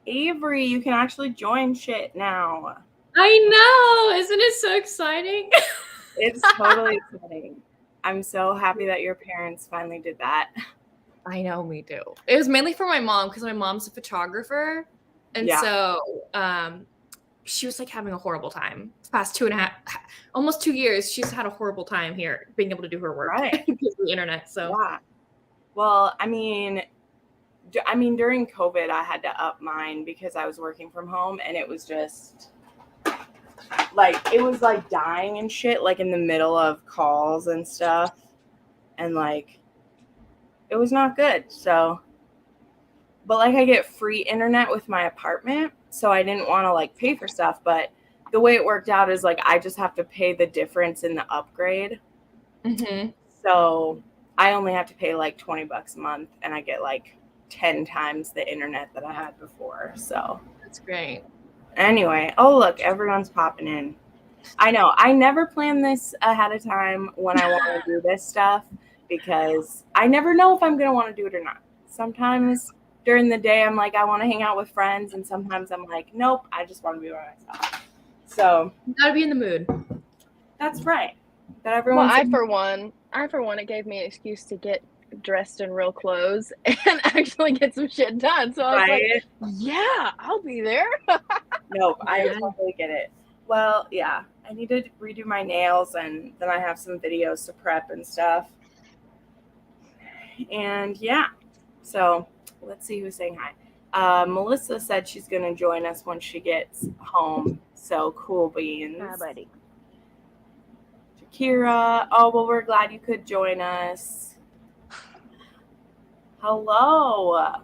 Avery, you can actually join shit now. I know! Isn't it so exciting? It's totally exciting. I'm so happy that your parents finally did that. I know, me too. It was mainly for my mom because my mom's a photographer. And Yeah. so she was like having a horrible time. The past 2.5, almost 2 years, she's had a horrible time here being able to do her work Right. because of the internet. So Yeah. Well, I mean, during COVID, I had to up mine because I was working from home, and it was just like it was like dying and shit, like in the middle of calls and stuff, and like it was not good. So, but like I get free internet with my apartment, so I didn't want to like pay for stuff. But the way it worked out is like I just have to pay the difference in the upgrade. mm-hmm. So I only have to pay like $20 a month, and I get like 10 times the internet that I had before. So That's great. anyway, oh look, everyone's popping in. I know. I never plan this ahead of time when I want to do this stuff because I never know if I'm going to want to do it or not. Sometimes during the day, I'm like, I want to hang out with friends. And sometimes I'm like, nope, I just want to be by myself. So You gotta be in the mood. that's right. That Well, everyone's I for one, it gave me an excuse to get dressed in real clothes and actually get some shit done. So I was like, yeah, I'll be there. Nope, I totally get it. Well, yeah, I need to redo my nails, and then I have some videos to prep and stuff. And yeah, so let's see who's saying hi. Melissa said she's going to join us when she gets home. So cool beans. Hi, buddy. Shakira. Oh, well, we're glad you could join us. Hello,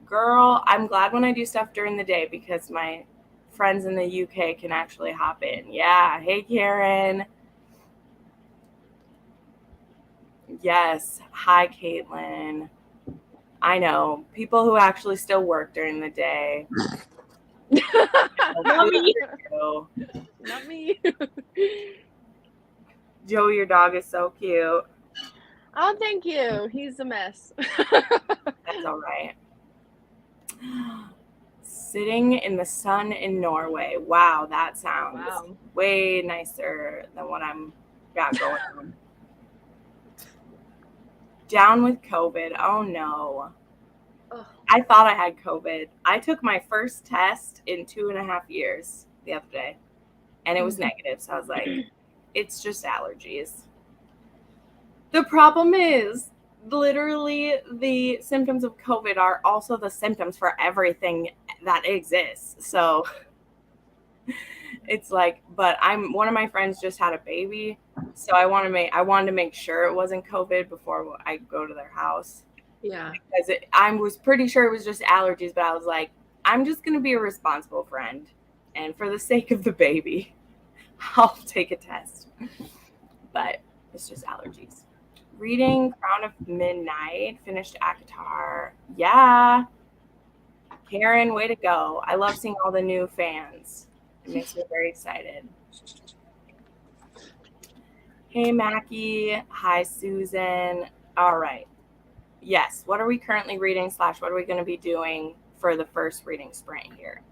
girl. I'm glad when I do stuff during the day because my friends in the UK can actually hop in. Yeah. Hey, Karen. Yes. Hi, Caitlin. I know. People who actually still work during the day. Not me. Not me. Joe, your dog is so cute. Oh, thank you. He's a mess. That's all right. Sitting in the sun in Norway. Wow, that sounds way nicer than what I'm got going on. Down with COVID. Oh no. Ugh. I thought I had COVID. I took my first test in 2.5 years the other day, and it was negative. So I was like, it's just allergies. The problem is, literally, the symptoms of COVID are also the symptoms for everything that exists. So it's like, but one of my friends just had a baby, so I wanted to make sure it wasn't COVID before I go to their house. Yeah. Because I was pretty sure it was just allergies, but I was like, I'm just going to be a responsible friend. And for the sake of the baby, I'll take a test. But it's just allergies. Reading Crown of Midnight, finished ACOTAR. Yeah. Karen, way to go. I love seeing all the new fans. It makes me very excited. Hey, Mackie. Hi, Susan. All right. Yes. What are we currently reading / what are we going to be doing for the first reading sprint here?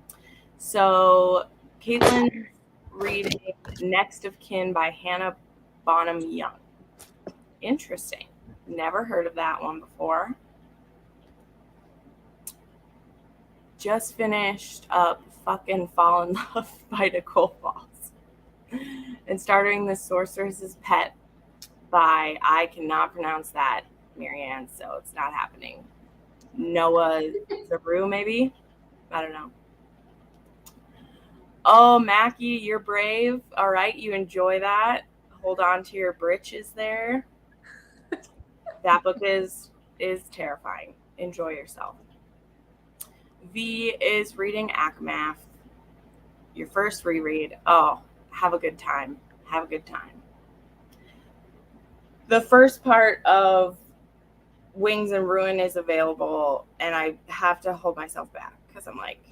So Caitlin's reading Next of Kin by Hannah Bonham Young. Interesting. Never heard of that one before. Just finished up fucking Fall in Love by Nicole Falls. And starting The Sorceress's Pet by, I cannot pronounce that, Marianne, so it's not happening. Noah Zaru, maybe? I don't know. Oh, Mackie, you're brave. All right, you enjoy that. Hold on to your britches there. That book is terrifying. Enjoy yourself. V is reading Akamath. Your first reread. Oh, have a good time. Have a good time. The first part of Wings and Ruin is available, and I have to hold myself back because I'm like,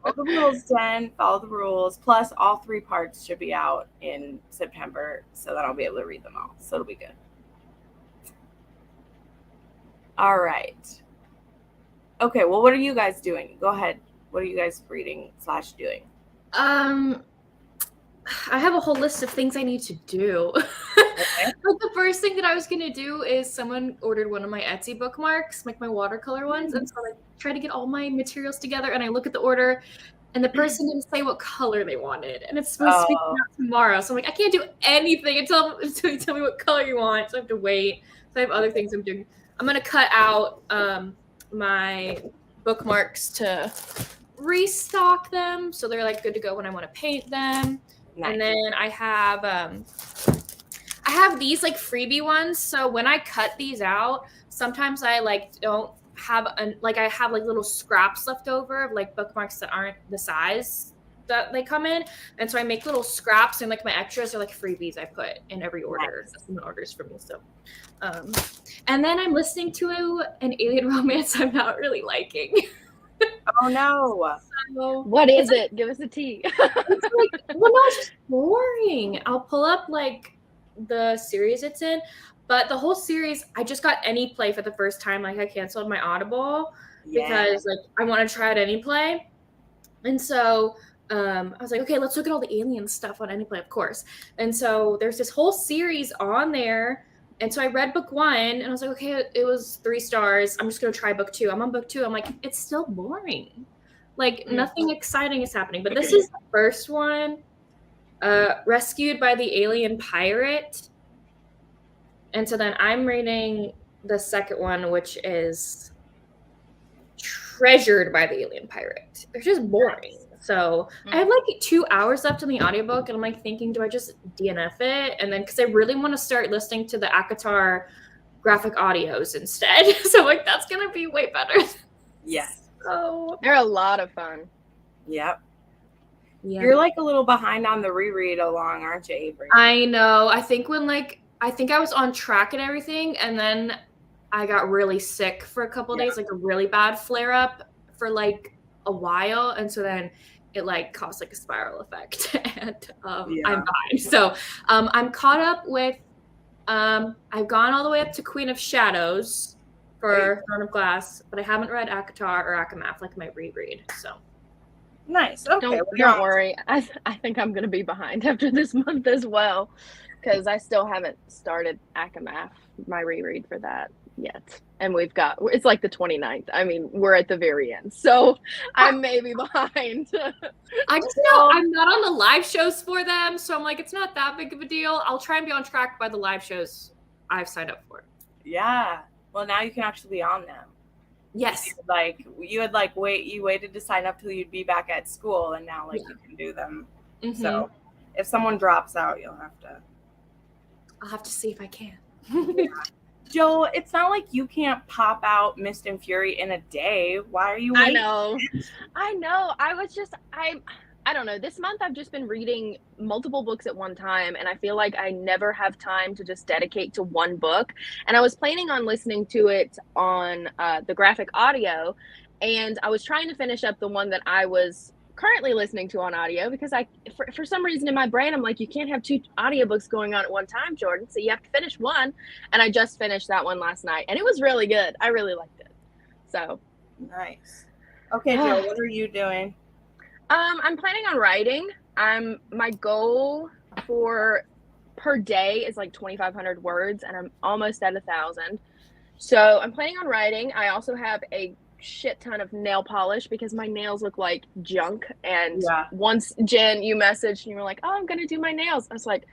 follow the rules, Jen. Follow the rules. Plus, all 3 parts should be out in September, so that I'll be able to read them all. So it'll be good. All right. Okay, well, what are you guys doing? Go ahead. What are you guys reading / doing? I have a whole list of things I need to do. Okay. Like the first thing that I was gonna do is someone ordered one of my Etsy bookmarks, like my watercolor ones, and so I try to get all my materials together, and I look at the order, and the person didn't say what color they wanted, and it's supposed to be out tomorrow. So I'm like, I can't do anything until you tell me what color you want. So I have to wait. So I have other things I'm doing. I'm gonna cut out my bookmarks to restock them, so they're like good to go when I want to paint them. Nice. And then I have these like freebie ones. So when I cut these out, sometimes I like don't have I have like little scraps left over of like bookmarks that aren't the size that they come in, and so I make little scraps, and like my extras are like freebies I put in every order. Nice. Someone orders for me. So and then I'm listening to an alien romance I'm not really liking. Oh no. So, what is it? Give us a tea. It's like, well, no, it's just boring. I'll pull up like the series it's in, but the whole series, I just got Any Play for the first time. Like I canceled my Audible because like I want to try out Any Play. And so I was like, okay, let's look at all the alien stuff on Any Play, of course. And so there's this whole series on there. And so I read book 1 and I was like, okay, it was 3 stars. I'm just going to try book 2. I'm on book 2. I'm like, it's still boring. Like nothing exciting is happening. But this is the first one, rescued by the alien pirate. And so then I'm reading the second one, which is treasured by the alien pirate. They're just boring. So I have like 2 hours left in the audiobook, and I'm like thinking, do I just DNF it? And then because I really want to start listening to the ACOTAR graphic audios instead. So like that's gonna be way better. Yes. So they're a lot of fun. Yep. Yeah. You're like a little behind on the reread along, aren't you, Avery? I know. I think I was on track and everything, and then I got really sick for a couple of days, like a really bad flare up for like a while, and so then it like caused like a spiral effect, and I'm behind. So I'm caught up with I've gone all the way up to Queen of Shadows for Throne of Glass, but I haven't read ACOTAR or Akamath, like my reread. So nice. Okay, don't worry. I think I'm gonna be behind after this month as well, because I still haven't started Akamath, my reread for that yet. And it's like the 29th. I mean, we're at the very end. So I may be behind. I just know I'm not on the live shows for them. So I'm like, it's not that big of a deal. I'll try and be on track by the live shows I've signed up for. Yeah. Well, now you can actually be on them. Yes. You waited to sign up till you'd be back at school, and now you can do them. Mm-hmm. So if someone drops out, I'll have to see if I can. Yeah. Joe, it's not like you can't pop out Mist and Fury in a day. Why are you waiting? I know. I don't know. This month I've just been reading multiple books at one time, and I feel like I never have time to just dedicate to one book. And I was planning on listening to it on the graphic audio, and I was trying to finish up the one that I was currently listening to on audio, because for some reason in my brain I'm like, you can't have 2 audiobooks going on at one time, Jordan, so you have to finish one. And I just finished that one last night, and it was really good. I really liked it. So nice. Okay, Joe, what are you doing? I'm planning on writing. My goal per day is like 2,500 words, and I'm almost at 1,000. So I'm planning on writing. I also have a shit ton of nail polish because my nails look like junk. And once, Jen, you messaged and you were like, oh, I'm gonna do my nails. I was like,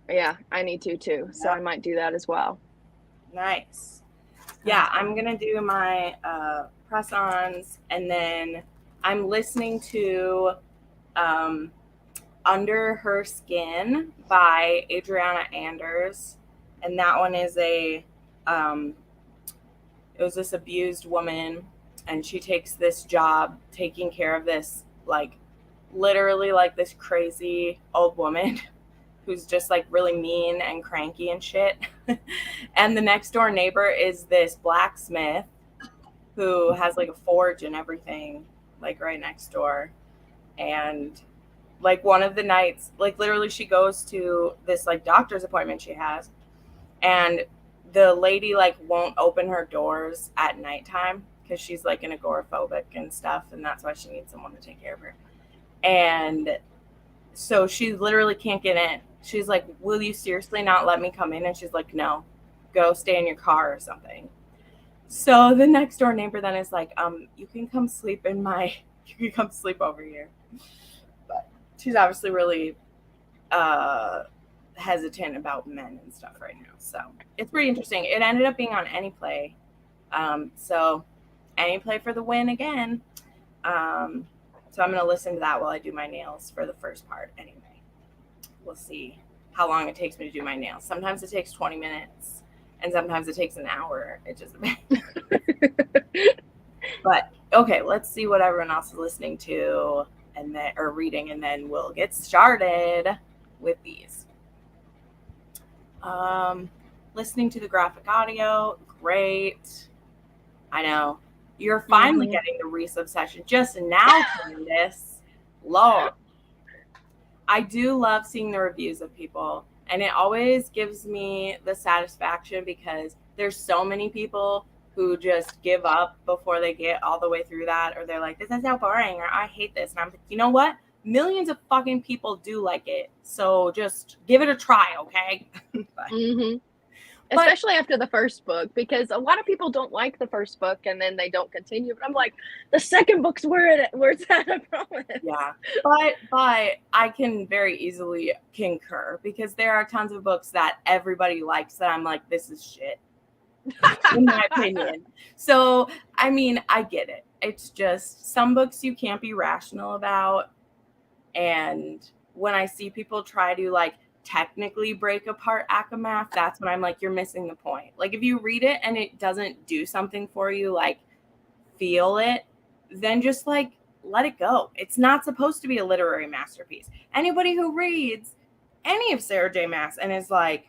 yeah, I need to too. So I might do that as well. Nice. Yeah, I'm gonna do my press-ons, and then I'm listening to Under Her Skin by Adriana Anders, and that one is it was this abused woman, and she takes this job taking care of this, like, literally, like, this crazy old woman who's just, like, really mean and cranky and shit. And the next door neighbor is this blacksmith who has, like, a forge and everything, like, right next door. And, like, one of the nights, like, literally she goes to this, like, doctor's appointment she has, and the lady, like, won't open her doors at nighttime because she's like an agoraphobic and stuff, and that's why she needs someone to take care of her. And so she literally can't get in. She's like, will you seriously not let me come in? And she's like, no, go stay in your car or something. So the next door neighbor then is like, you can come sleep over here. But she's obviously really hesitant about men and stuff right now. So it's pretty interesting. It ended up being on Anyplay. So Anyplay for the win again. So I'm going to listen to that while I do my nails for the first part anyway. We'll see how long it takes me to do my nails. Sometimes it takes 20 minutes and sometimes it takes an hour. It just But okay, let's see what everyone else is listening to or reading, and then we'll get started with these. Listening to the graphic audio, great. I know. You're finally getting the Reese obsession just now, Candace. Lord. I do love seeing the reviews of people, and it always gives me the satisfaction because there's so many people who just give up before they get all the way through that, or they're like, this is so boring, or I hate this. And I'm like, you know what? Millions of fucking people do like it. So just give it a try, okay? Especially after the first book, because a lot of people don't like the first book and then they don't continue. But I'm like, the second book's where it's at, I promise. Yeah, but I can very easily concur because there are tons of books that everybody likes that I'm like, this is shit, in my opinion. So, I mean, I get it. It's just some books you can't be rational about. And when I see people try to like technically break apart Akamath, that's when I'm like, you're missing the point. Like if you read it and it doesn't do something for you, like feel it, then just like let it go. It's not supposed to be a literary masterpiece. Anybody who reads any of Sarah J. Maas and is like,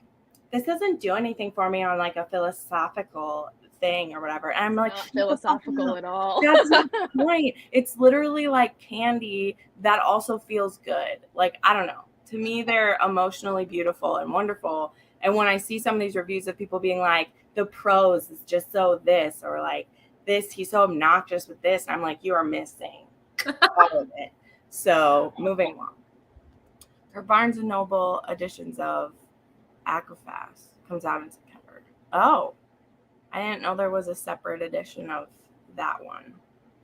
this doesn't do anything for me on like a philosophical thing or whatever, and I'm like, not philosophical at all. That's the point. It's literally like candy that also feels good. Like, I don't know. To me, they're emotionally beautiful and wonderful. And when I see some of these reviews of people being like, the prose is just so this, or like this, he's so obnoxious with this, and I'm like, you are missing all of it. So moving on. Her Barnes & Noble editions of Akamath comes out in September. Oh, I didn't know there was a separate edition of that one.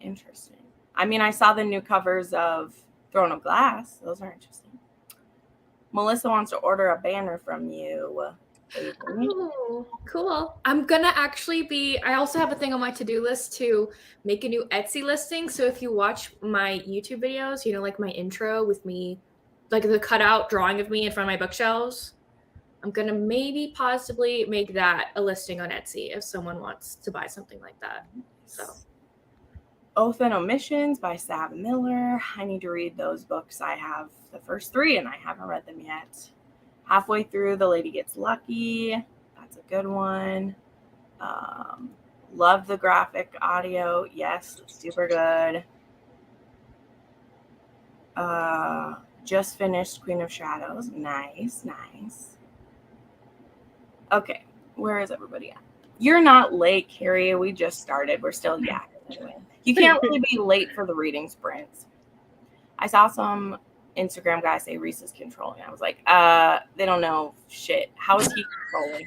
Interesting. I mean, I saw the new covers of Throne of Glass. Those are interesting. Melissa wants to order a banner from you. Oh, cool. I'm gonna actually I also have a thing on my to-do list to make a new Etsy listing. So if you watch my YouTube videos, you know, like my intro with me, like the cutout drawing of me in front of my bookshelves, I'm gonna maybe possibly make that a listing on Etsy if someone wants to buy something like that. So Oath and Omissions by Sav Miller. I need to read those books. I have the first 3 and I haven't read them yet. Halfway through, The Lady Gets Lucky. That's a good one. Love the graphic audio. Yes, super good. Just finished Queen of Shadows. Nice. Okay, where is everybody at? You're not late, Carrie. We just started. We're still anyway. You can't really be late for the reading sprints. I saw some Instagram guy say Reese is controlling. I was like, they don't know shit. How is he controlling?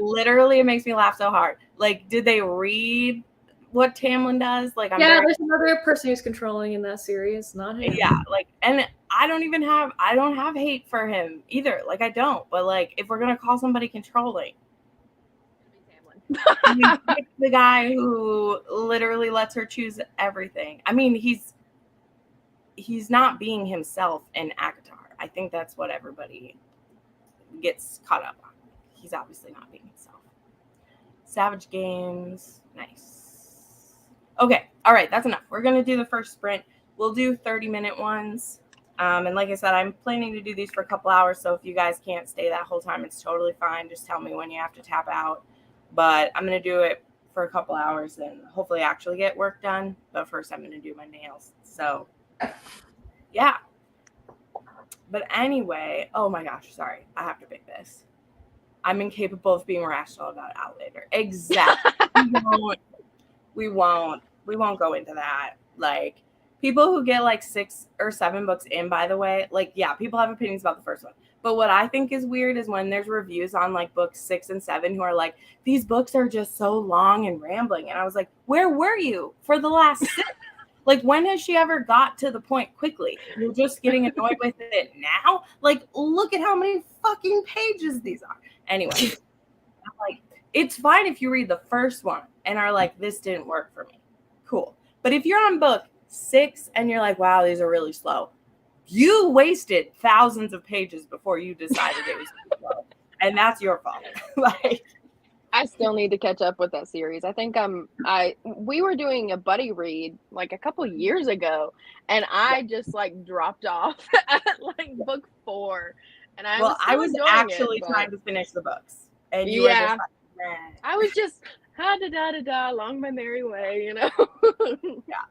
Literally, it makes me laugh so hard. Like, did they read what Tamlin does? Like, there's another person who's controlling in that series, not him. Yeah, like, and I don't have hate for him either. Like, I don't. But like, if we're gonna call somebody controlling, the guy who literally lets her choose everything. I mean, he's not being himself in ACOTAR. I think that's what everybody gets caught up on. He's obviously not being himself. Savage Games, nice. Okay, all right, that's enough. We're gonna do the first sprint. We'll do 30-minute ones. And like I said, I'm planning to do these for a couple hours. So if you guys can't stay that whole time, it's totally fine. Just tell me when you have to tap out. But I'm going to do it for a couple hours and hopefully actually get work done. But first, I'm going to do my nails. So, yeah. But anyway, oh my gosh, sorry. I have to pick this. I'm incapable of being rational about Outlander. Exactly. we won't go into that. Like, people who get like 6 or 7 books in, by the way, like, yeah, people have opinions about the first one. But what I think is weird is when there's reviews on like books 6 and 7 who are like, these books are just so long and rambling. And I was like, where were you for the last 6? Like, when has she ever got to the point quickly? You're just getting annoyed with it now? Like, look at how many fucking pages these are. Anyway, I'm like, it's fine if you read the first one and are like, this didn't work for me. Cool. But if you're on book 6 and you're like, wow, these are really slow, you wasted thousands of pages before you decided it was too slow. And that's your fault. Like, I still need to catch up with that series. I think we were doing a buddy read like a couple years ago, and I just like dropped off at like book 4, and I was actually trying to finish the books, and you were just like, nah. I was just along my merry way, you know. Yeah.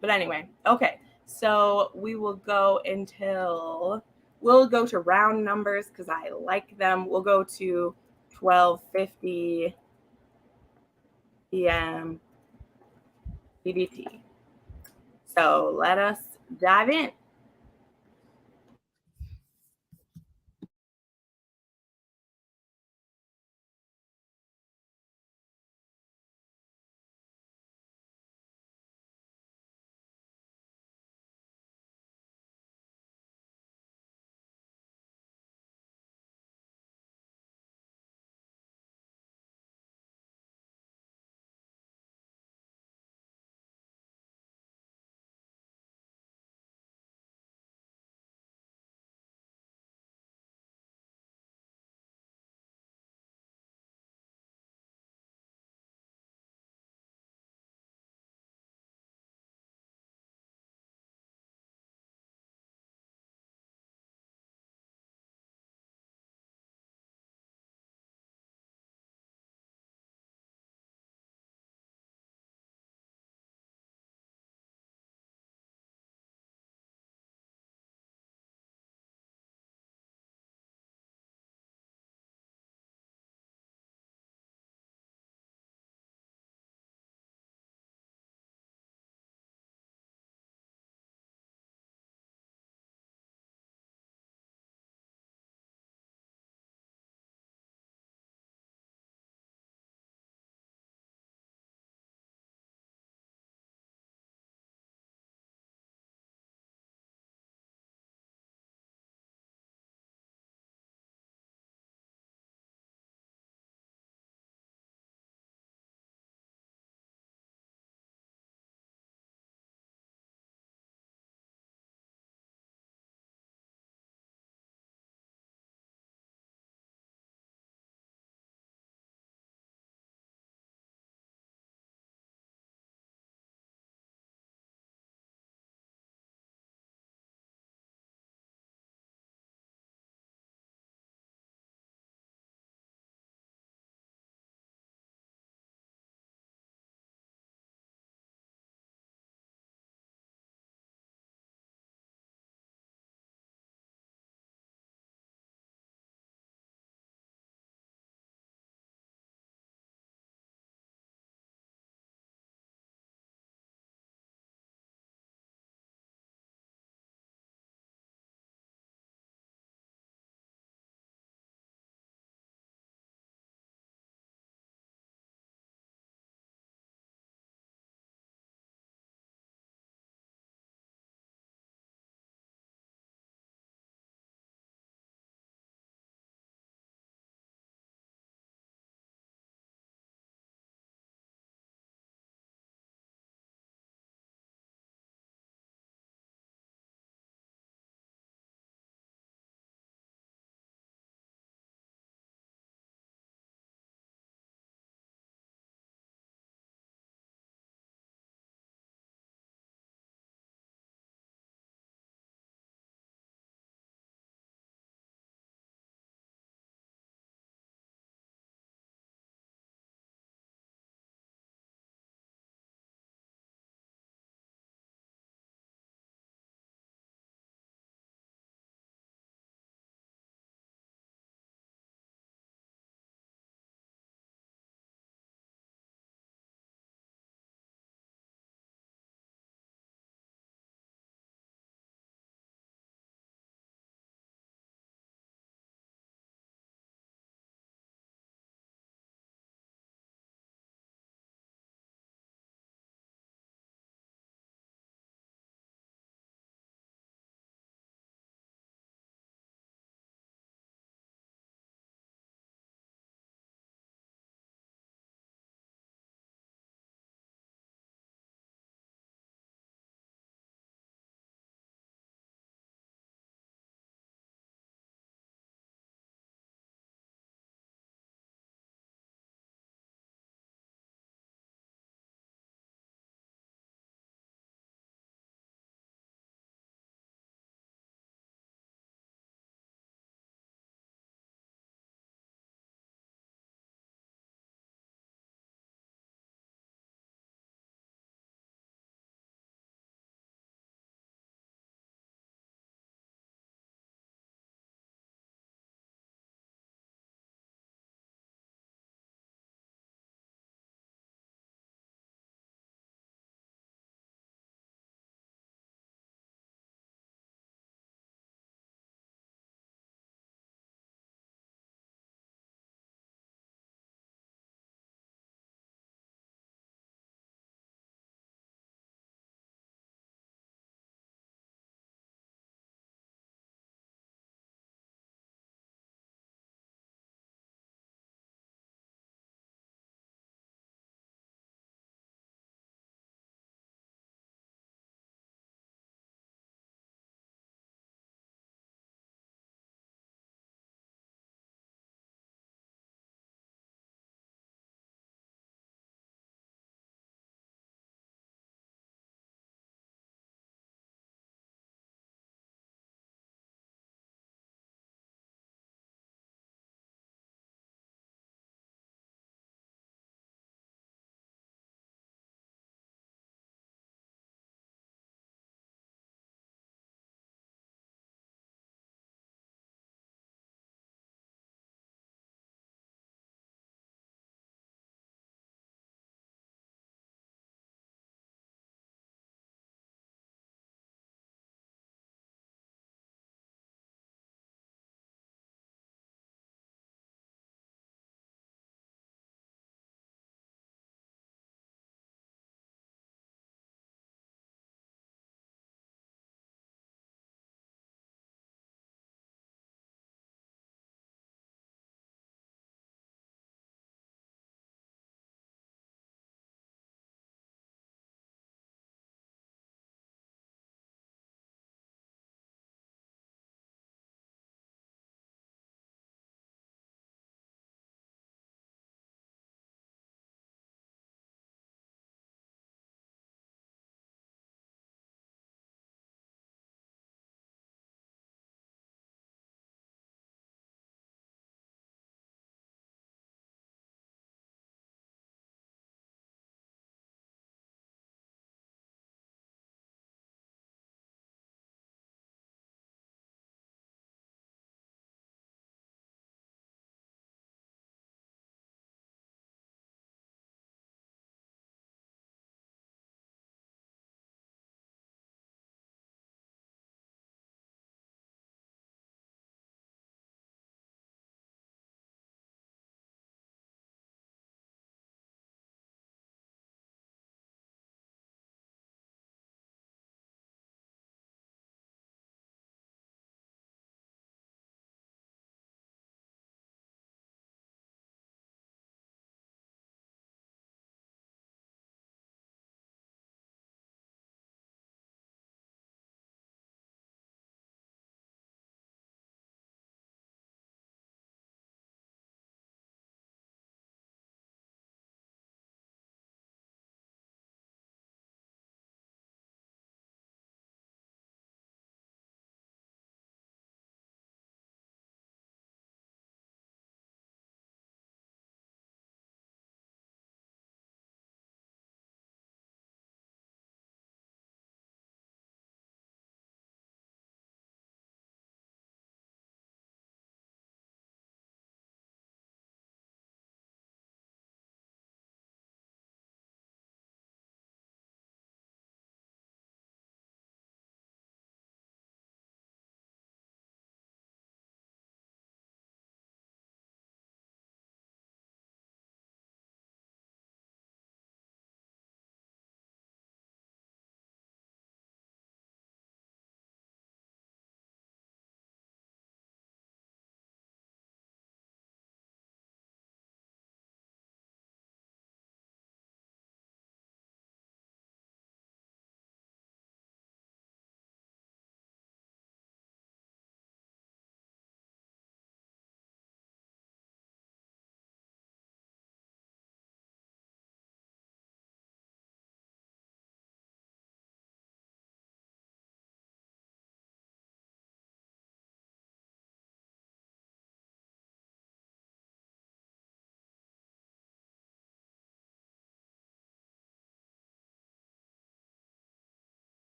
But anyway, okay. So we'll go to round numbers because I like them. We'll go to 12:50 p.m. PDT. So let us dive in.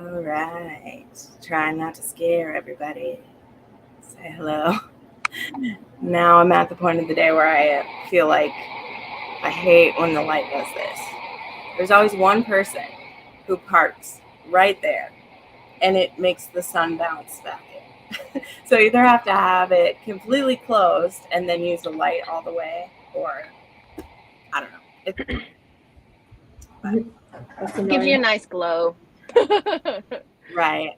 All right. Trying not to scare everybody. Say hello. Now I'm at the point of the day where I feel like I hate when the light does this. There's always one person who parks right there, and it makes the sun bounce back in. So you either have to have it completely closed and then use the light all the way, or I don't know. Gives you a nice glow. Right.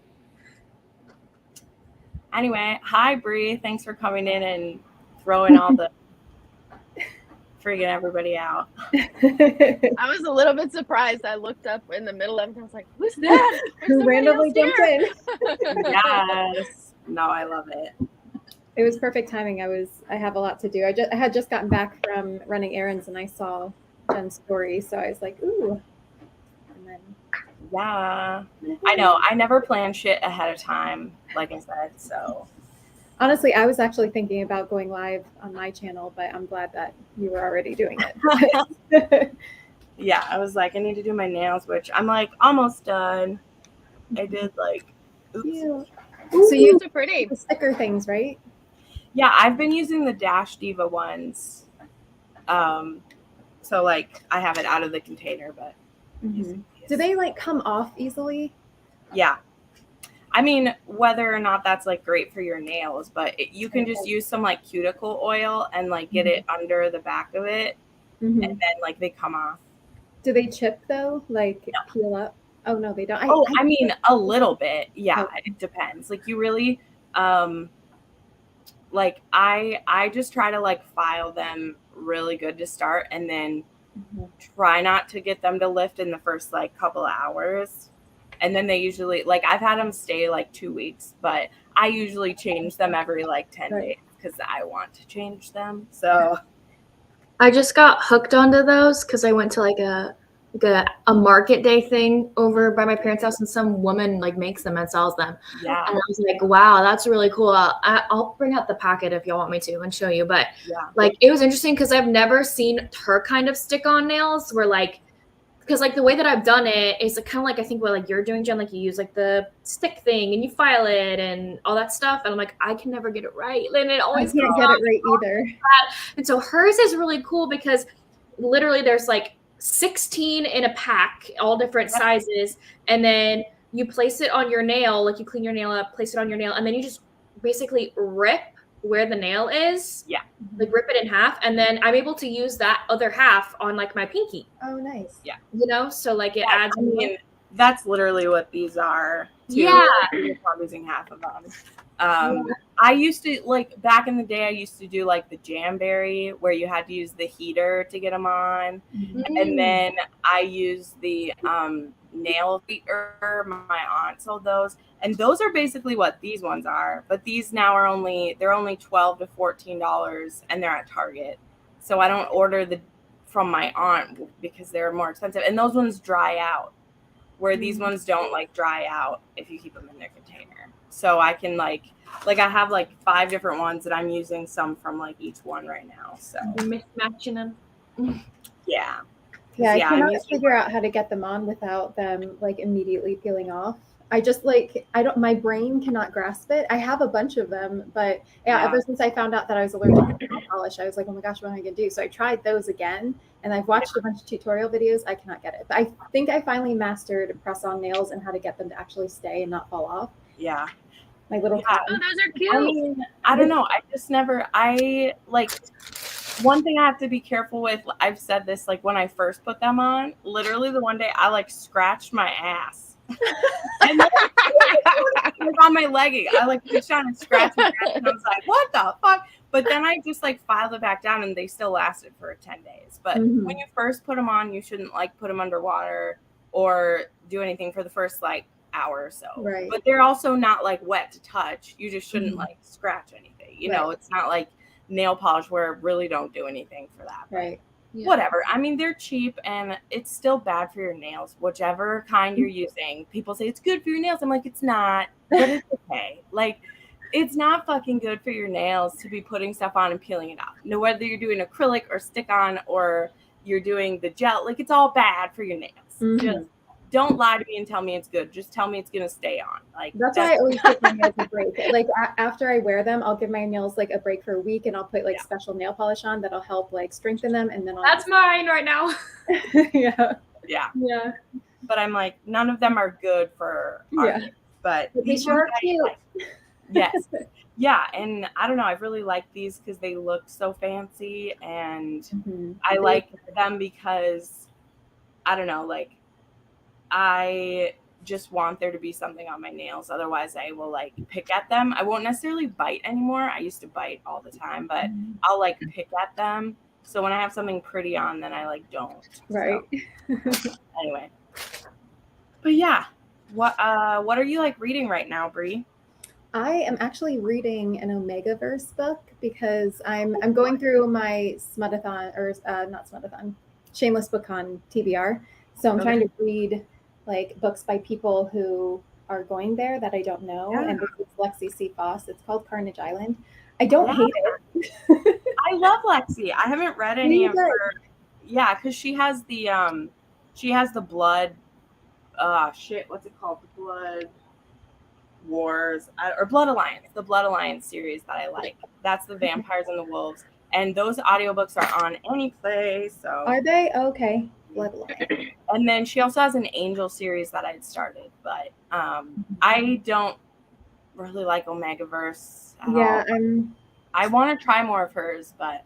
Anyway, hi Bree. Thanks for coming in and throwing all the freaking everybody out. I was a little bit surprised. I looked up in the middle of it and I was like, who's that? Who randomly jumped in? Yes. No, I love it. It was perfect timing. I have a lot to do. I had just gotten back from running errands and I saw Jenn's story, so I was like, ooh. And then yeah. I know. I never plan shit ahead of time, like I said, so. Honestly, I was actually thinking about going live on my channel, but I'm glad that you were already doing it. Yeah, I was like, I need to do my nails, which I'm like almost done. I did like, oops. Ooh, So you are pretty. The sticker things, right? Yeah, I've been using the Dash Diva ones. So like I have it out of the container, but Do they like come off easily? Yeah. I mean, whether or not that's like great for your nails, but you can just use some like cuticle oil and like get it under the back of it, and then like they come off. Do they chip though? Like peel up? Oh no, they don't. I mean a little bit. Yeah, it depends. Like you really, like I just try to like file them really good to start, and then try not to get them to lift in the first like couple of hours. And then they usually, like, I've had them stay like 2 weeks, but I usually change them every like 10 days because I want to change them. So I just got hooked onto those because I went to like a market day thing over by my parents' house, and some woman like makes them and sells them. Yeah. And I was like, wow, that's really cool. I'll bring out the packet if y'all want me to and show you. But like, it was interesting because I've never seen her kind of stick on nails where like, because like the way that I've done it is kind of like, I think what like you're doing, Jen, like you use like the stick thing and you file it and all that stuff. And I'm like, I can never get it right. And it always can't get it right either. And so hers is really cool because literally there's like 16 in a pack, all different sizes. And then you place it on your nail, like you clean your nail up, place it on your nail, and then you just basically rip where the nail is. Yeah. Like rip it in half. And then I'm able to use that other half on like my pinky. Oh, nice. Yeah. You know, so like it adds. I mean, that's literally what these are. Too. Yeah. You're probably using half of them. I used to, like, back in the day, I used to do like the Jamberry where you had to use the heater to get them on. And then I used the nail beater. My aunt sold those. And those are basically what these ones are. But these now are they're only $12 to $14 and they're at Target. So I don't order from my aunt because they're more expensive. And those ones dry out, where these ones don't like dry out if you keep them in their container. So I can like I have like 5 different ones that I'm using some from like each one right now. So mismatching them. Yeah. Yeah, I cannot figure out how to get them on without them like immediately peeling off. I just like, my brain cannot grasp it. I have a bunch of them, but ever since I found out that I was allergic to nail polish, I was like, oh my gosh, what am I going to do? So I tried those again, and I've watched a bunch of tutorial videos. I cannot get it. But I think I finally mastered press-on nails and how to get them to actually stay and not fall off. Yeah. My little Oh, those are cute. I mean, I don't know. One thing I have to be careful with, I've said this, like when I first put them on, literally the one day I like scratched my ass. And then, like on my legging, I like reached down and scratched my ass, and I was like, what the fuck? But then I just like filed it back down, and they still lasted for 10 days. But when you first put them on, you shouldn't like put them underwater or do anything for the first like hour or so. Right. But they're also not like wet to touch. You just shouldn't like scratch anything. You know, it's not like nail polish where really don't do anything for that. Right. Yeah. Whatever. I mean, they're cheap and it's still bad for your nails, whichever kind you're using. People say it's good for your nails. I'm like, it's not, but it's okay. Like, it's not fucking good for your nails to be putting stuff on and peeling it off. No, whether you're doing acrylic or stick on or you're doing the gel, like it's all bad for your nails. Just don't lie to me and tell me it's good. Just tell me it's gonna stay on. Like that's why I always give my nails a break. Like after I wear them, I'll give my nails like a break for a week, and I'll put like special nail polish on that'll help like strengthen them, and then that's mine right now. Yeah. But I'm like, none of them are good for our nails, but these are cute. Like, yes. Yeah, and I don't know, I really like these because they look so fancy, and I like them because, I don't know, like, I just want there to be something on my nails. Otherwise, I will, like, pick at them. I won't necessarily bite anymore. I used to bite all the time, but I'll, like, pick at them. So when I have something pretty on, then I, like, don't. Right. So, anyway. But, yeah. What are you, like, reading right now, Brie? I am actually reading an Omegaverse book because I'm going through my Smudathon, or not Smudathon, Shameless BookCon TBR. So I'm trying to read like books by people who are going there that I don't know. And this is Lexi C. Foss. It's called Carnage Island. I don't hate it. I love Lexi. I haven't read any of her. Yeah, because she has the blood. What's it called? The Blood Wars or Blood Alliance, the Blood Alliance series that I like. That's the Vampires and the Wolves, and those audiobooks are on Anyplay. So are they? Okay. Blood Alliance. And then she also has an Angel series that I'd started, but I don't really like Omegaverse at all. I want to try more of hers, but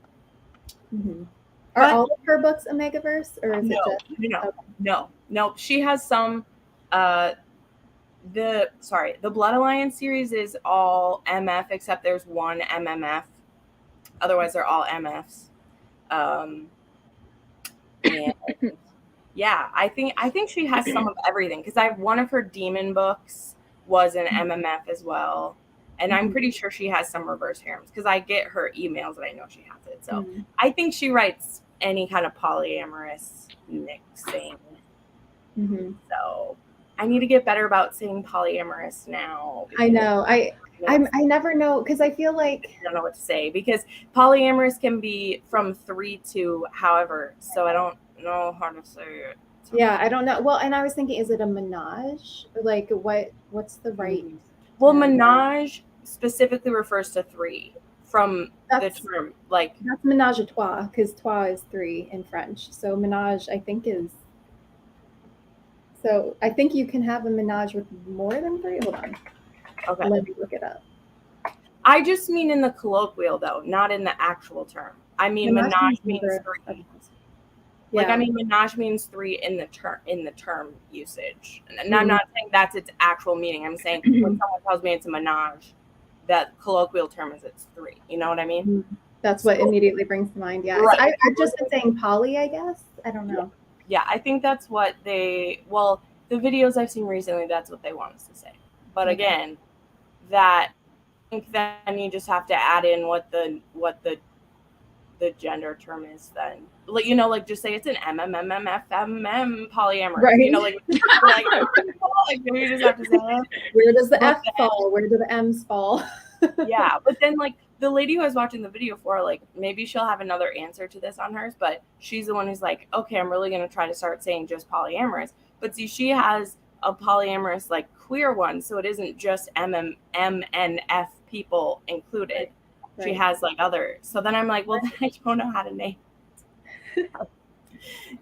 are all of her books Omegaverse, or is it just no. She has some the Blood Alliance series is all MF except there's one MMF. Otherwise they're all MFs. And yeah, I think she has some of everything, because one of her demon books was an MMF as well. And I'm pretty sure she has some reverse harems because I get her emails and I know she has it. So I think she writes any kind of polyamorous mixing. So I need to get better about saying polyamorous now. I know. I never know, because I feel like I don't know what to say, because polyamorous can be from 3 to however. So I don't know how to say it. Yeah, I don't know. Well, and I was thinking, is it a menage? Like what's the right? Well, menage specifically refers to 3 from the term, like that's menage a trois, because trois is 3 in French. So menage, I think, is. So I think you can have a menage with more than 3. Hold on. Okay. Let me look it up. I just mean in the colloquial, though, not in the actual term. I mean menage means 3. Yeah. Like, I mean, menage means 3 in the term usage. And I'm not saying that's its actual meaning. I'm saying when someone tells me it's a menage, that colloquial term is it's 3. You know what I mean? That's what immediately brings to mind. Yeah. Right. I've just been saying poly, I guess. I don't know. Yeah, I think that's what the videos I've seen recently, that's what they want us to say. But again, I think then you just have to add in what the gender term is then. Like, like just say it's an MMMMFMM polyamorous. Right. You just have to say it. Where does the F fall? Where do the M's fall? Yeah, but then like the lady who I was watching the video for, like, maybe she'll have another answer to this on hers, but she's the one who's like, okay, I'm really going to try to start saying just polyamorous. But see, she has a polyamorous, like, queer one, so it isn't just MNF people included. Right. She has, like, others. So then I'm like, well, then I don't know how to name it.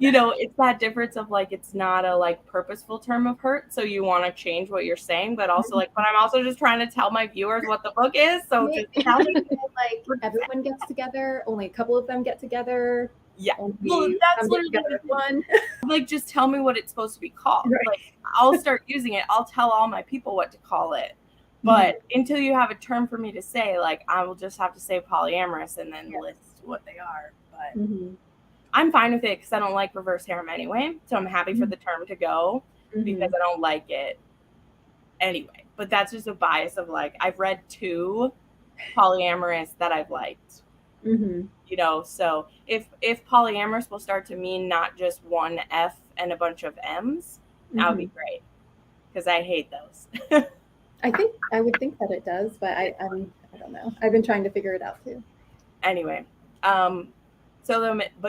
It's that difference of, like, it's not a, like, purposeful term of hurt, so you want to change what you're saying, but also, like, but I'm also just trying to tell my viewers what the book is, so just tell me. Like, everyone gets together, only a couple of them get together. Yeah, well, that's literally one. Like, just tell me what it's supposed to be called. Right. Like, I'll start using it. I'll tell all my people what to call it. But until you have a term for me to say, like, I will just have to say polyamorous and then list what they are. But I'm fine with it because I don't like reverse harem anyway. So I'm happy for the term to go because I don't like it anyway. But that's just a bias of, like, I've read 2 polyamorous that I've liked. So if polyamorous will start to mean not just one F and a bunch of M's, that would be great, because I hate those. I would think that it does, but I don't know. I've been trying to figure it out too. Anyway, but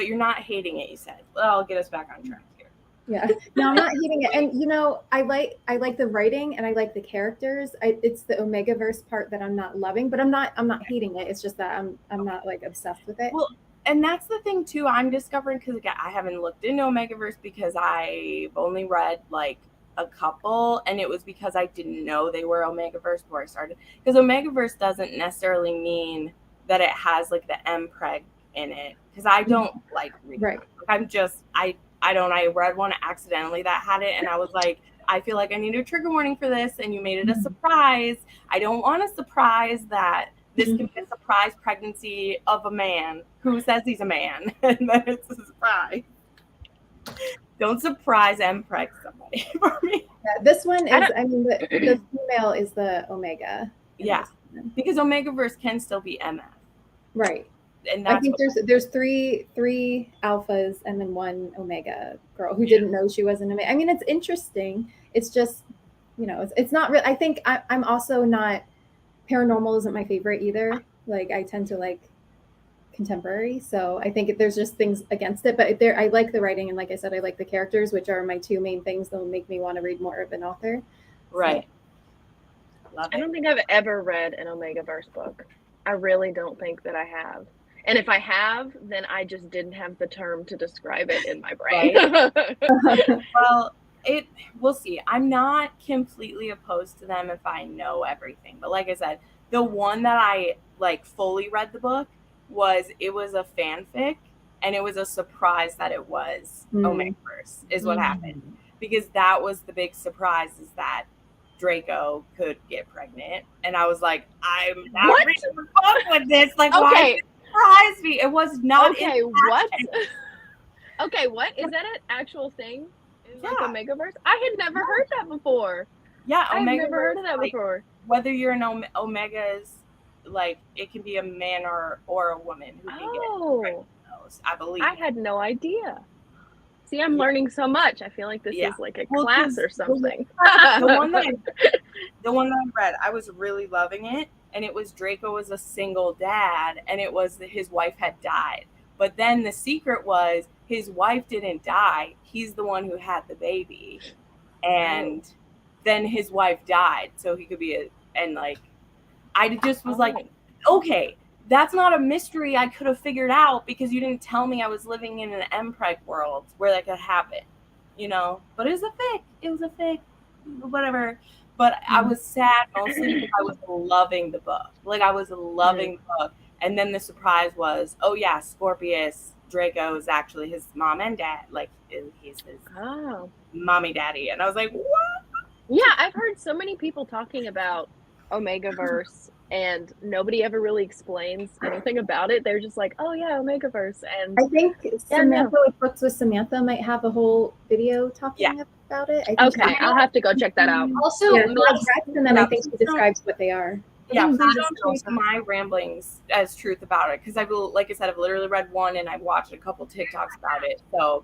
you're not hating it, you said. Well, I'll get us back on track here. Yeah, no, I'm not hating it, and I like the writing and I like the characters. It's the Omegaverse part that I'm not loving, but I'm not hating it. It's just that I'm not like obsessed with it. Well, and that's the thing too. I'm discovering, because again, I haven't looked into Omegaverse because I've only read like a couple, and it was because I didn't know they were Omegaverse before I started. Because Omegaverse doesn't necessarily mean that it has like the MPreg in it, because I don't like reading. Right. I'm just I don't. I read one accidentally that had it, and I was like, I feel like I need a trigger warning for this, and you made it a surprise. I don't want a surprise that this can be a surprise pregnancy of a man who says he's a man, and then it's a surprise. Don't surprise MPreg somebody for me. Yeah, this one is, the female is the Omega. Yeah, because Omegaverse can still be MF. Right. And that's I think there's three alphas and then one Omega girl who didn't know she was an Omega. I mean, it's interesting. It's just, it's not real. I think I'm also not, paranormal isn't my favorite either. Like, I tend to like contemporary, so I think there's just things against it. But I like the writing, and like I said, I like the characters, which are my two main things that will make me want to read more of an author. Right. So. I don't think I've ever read an Omegaverse book. I really don't think that I have. And if I have, then I just didn't have the term to describe it in my brain. Right. Well, we'll see. I'm not completely opposed to them if I know everything. But like I said, the one that I like fully read the book was a fanfic, and it was a surprise that it was Omegaverse is what happened. Because that was the big surprise, is that Draco could get pregnant. And I was like, I'm not reading the book with this. Like, why surprise me? It was not. Okay, what? Okay, what is that an actual thing? Like Omegaverse? I had never heard that before. Yeah, I've never heard of that before. Whether you're an Omega is like, it can be a man or a woman who can get pregnant. I believe. I had no idea. See, I'm learning so much. I feel like this is like a class or something. The one that I read, I was really loving it. And it was Draco was a single dad, and it was his wife had died. But then the secret was his wife didn't die. He's the one who had the baby. And then his wife died. So he could be I just was like, okay, that's not a mystery I could have figured out, because you didn't tell me I was living in an MPreg world where that could happen, But it was a fic. It was a fic. Whatever. But I was sad mostly because I was loving the book. Like, I was loving the book. And then the surprise was, oh, yeah, Scorpius Draco is actually his mom and dad. Like, he's his mommy daddy. And I was like, what? Yeah, I've heard so many people talking about Omegaverse, and nobody ever really explains anything about it. They're just like, oh, yeah, Omegaverse. And I think Samantha with Books with Samantha might have a whole video talking about it. Okay, I'll have to go check that out. Also, and then I think she describes what they are. Yeah, I don't take my ramblings as truth about it, because like I said, I've literally read one and I've watched a couple TikToks about it. So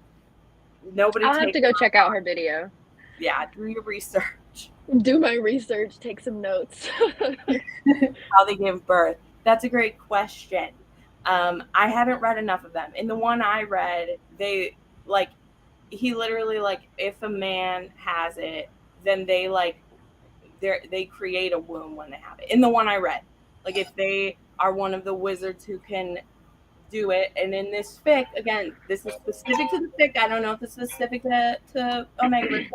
nobody. I'll have to go check out her video. Yeah, do your research. Do my research. Take some notes. How they give birth. That's a great question. I haven't read enough of them. In the one I read, he literally, like, if a man has it, then they create a womb when they have it. In the one I read, like, if they are one of the wizards who can do it. And in this fic, again, this is specific to the fic. I don't know if it's specific to Omega.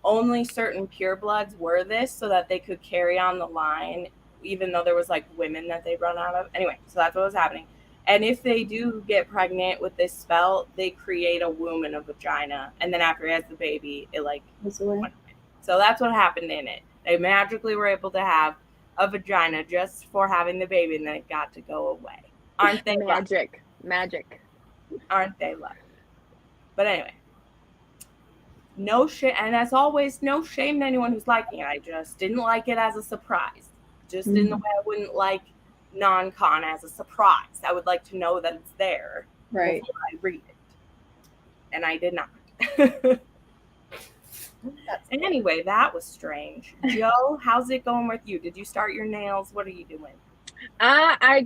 Only certain purebloods were this, so that they could carry on the line, even though there was like women that they run out of. Anyway, so that's what was happening. And if they do get pregnant with this spell, they create a womb and a vagina, and then after he has the baby, it like went away. So that's what happened in it. They magically were able to have a vagina just for having the baby, and then it got to go away. Aren't they magic? Lucky? Magic. Aren't they lucky? But anyway, no shame, and as always, no shame to anyone who's liking it. I just didn't like it as a surprise. Just in the way I wouldn't like non-con as a surprise. I would like to know that it's there before I read it, and I did not. And anyway, that was strange. Joe, how's it going with you? Did you start your nails? What are you doing? I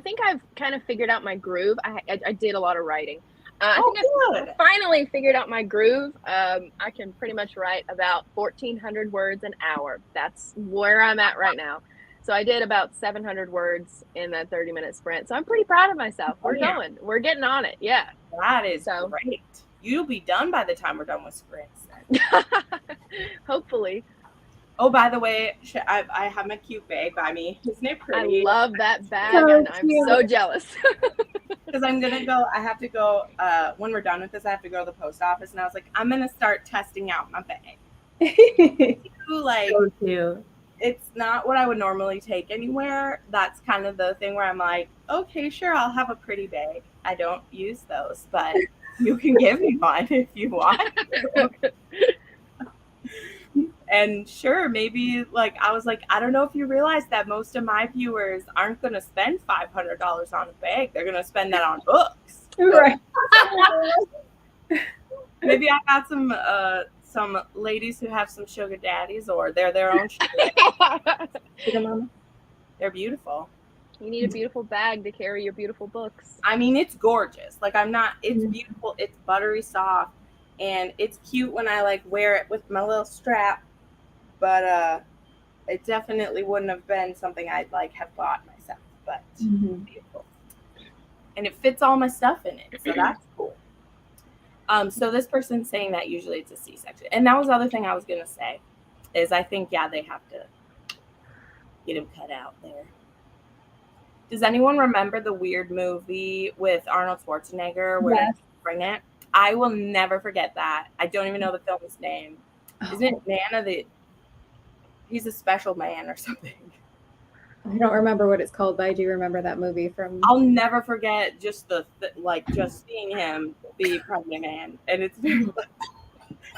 think I've kind of figured out my groove. I did a lot of writing. I think I finally figured out my groove. I can pretty much write about 1,400 words an hour. That's where I'm at right now. So I did about 700 words in that 30-minute sprint. So I'm pretty proud of myself. We're going. We're getting on it. Yeah. That is great. You'll be done by the time we're done with sprints. Hopefully. Oh, by the way, I have my cute bag by me. Isn't it pretty? I love that bag, and I'm so jealous. Because I have to go, when we're done with this, I have to go to the post office. And I was like, I'm going to start testing out my bag. Like, So cute. It's not what I would normally take anywhere. That's kind of the thing where I'm like, okay, sure, I'll have a pretty bag. I don't use those, but you can give me one if you want. And sure, maybe I was like, I don't know if you realize that most of my viewers aren't going to spend $500 on a bag. They're going to spend that on books. Right. Maybe I got some ladies who have some sugar daddies, or they're their own sugar mama. They're beautiful. You need a beautiful bag to carry your beautiful books. I mean, it's gorgeous. It's beautiful. It's buttery soft, and it's cute when I wear it with my little strap. But it definitely wouldn't have been something I'd have bought myself. But beautiful, and it fits all my stuff in it, so that's cool. So this person's saying that usually it's a C-section, and that was the other thing I was gonna say, is I think they have to get him cut out there. Does anyone remember the weird movie with Arnold Schwarzenegger where they bring it? I will never forget that. I don't even know the film's name. Isn't it Man of the? He's a special man or something. I don't remember what it's called, but I do remember that movie from. I'll never forget just just seeing him be pregnant man, and it's.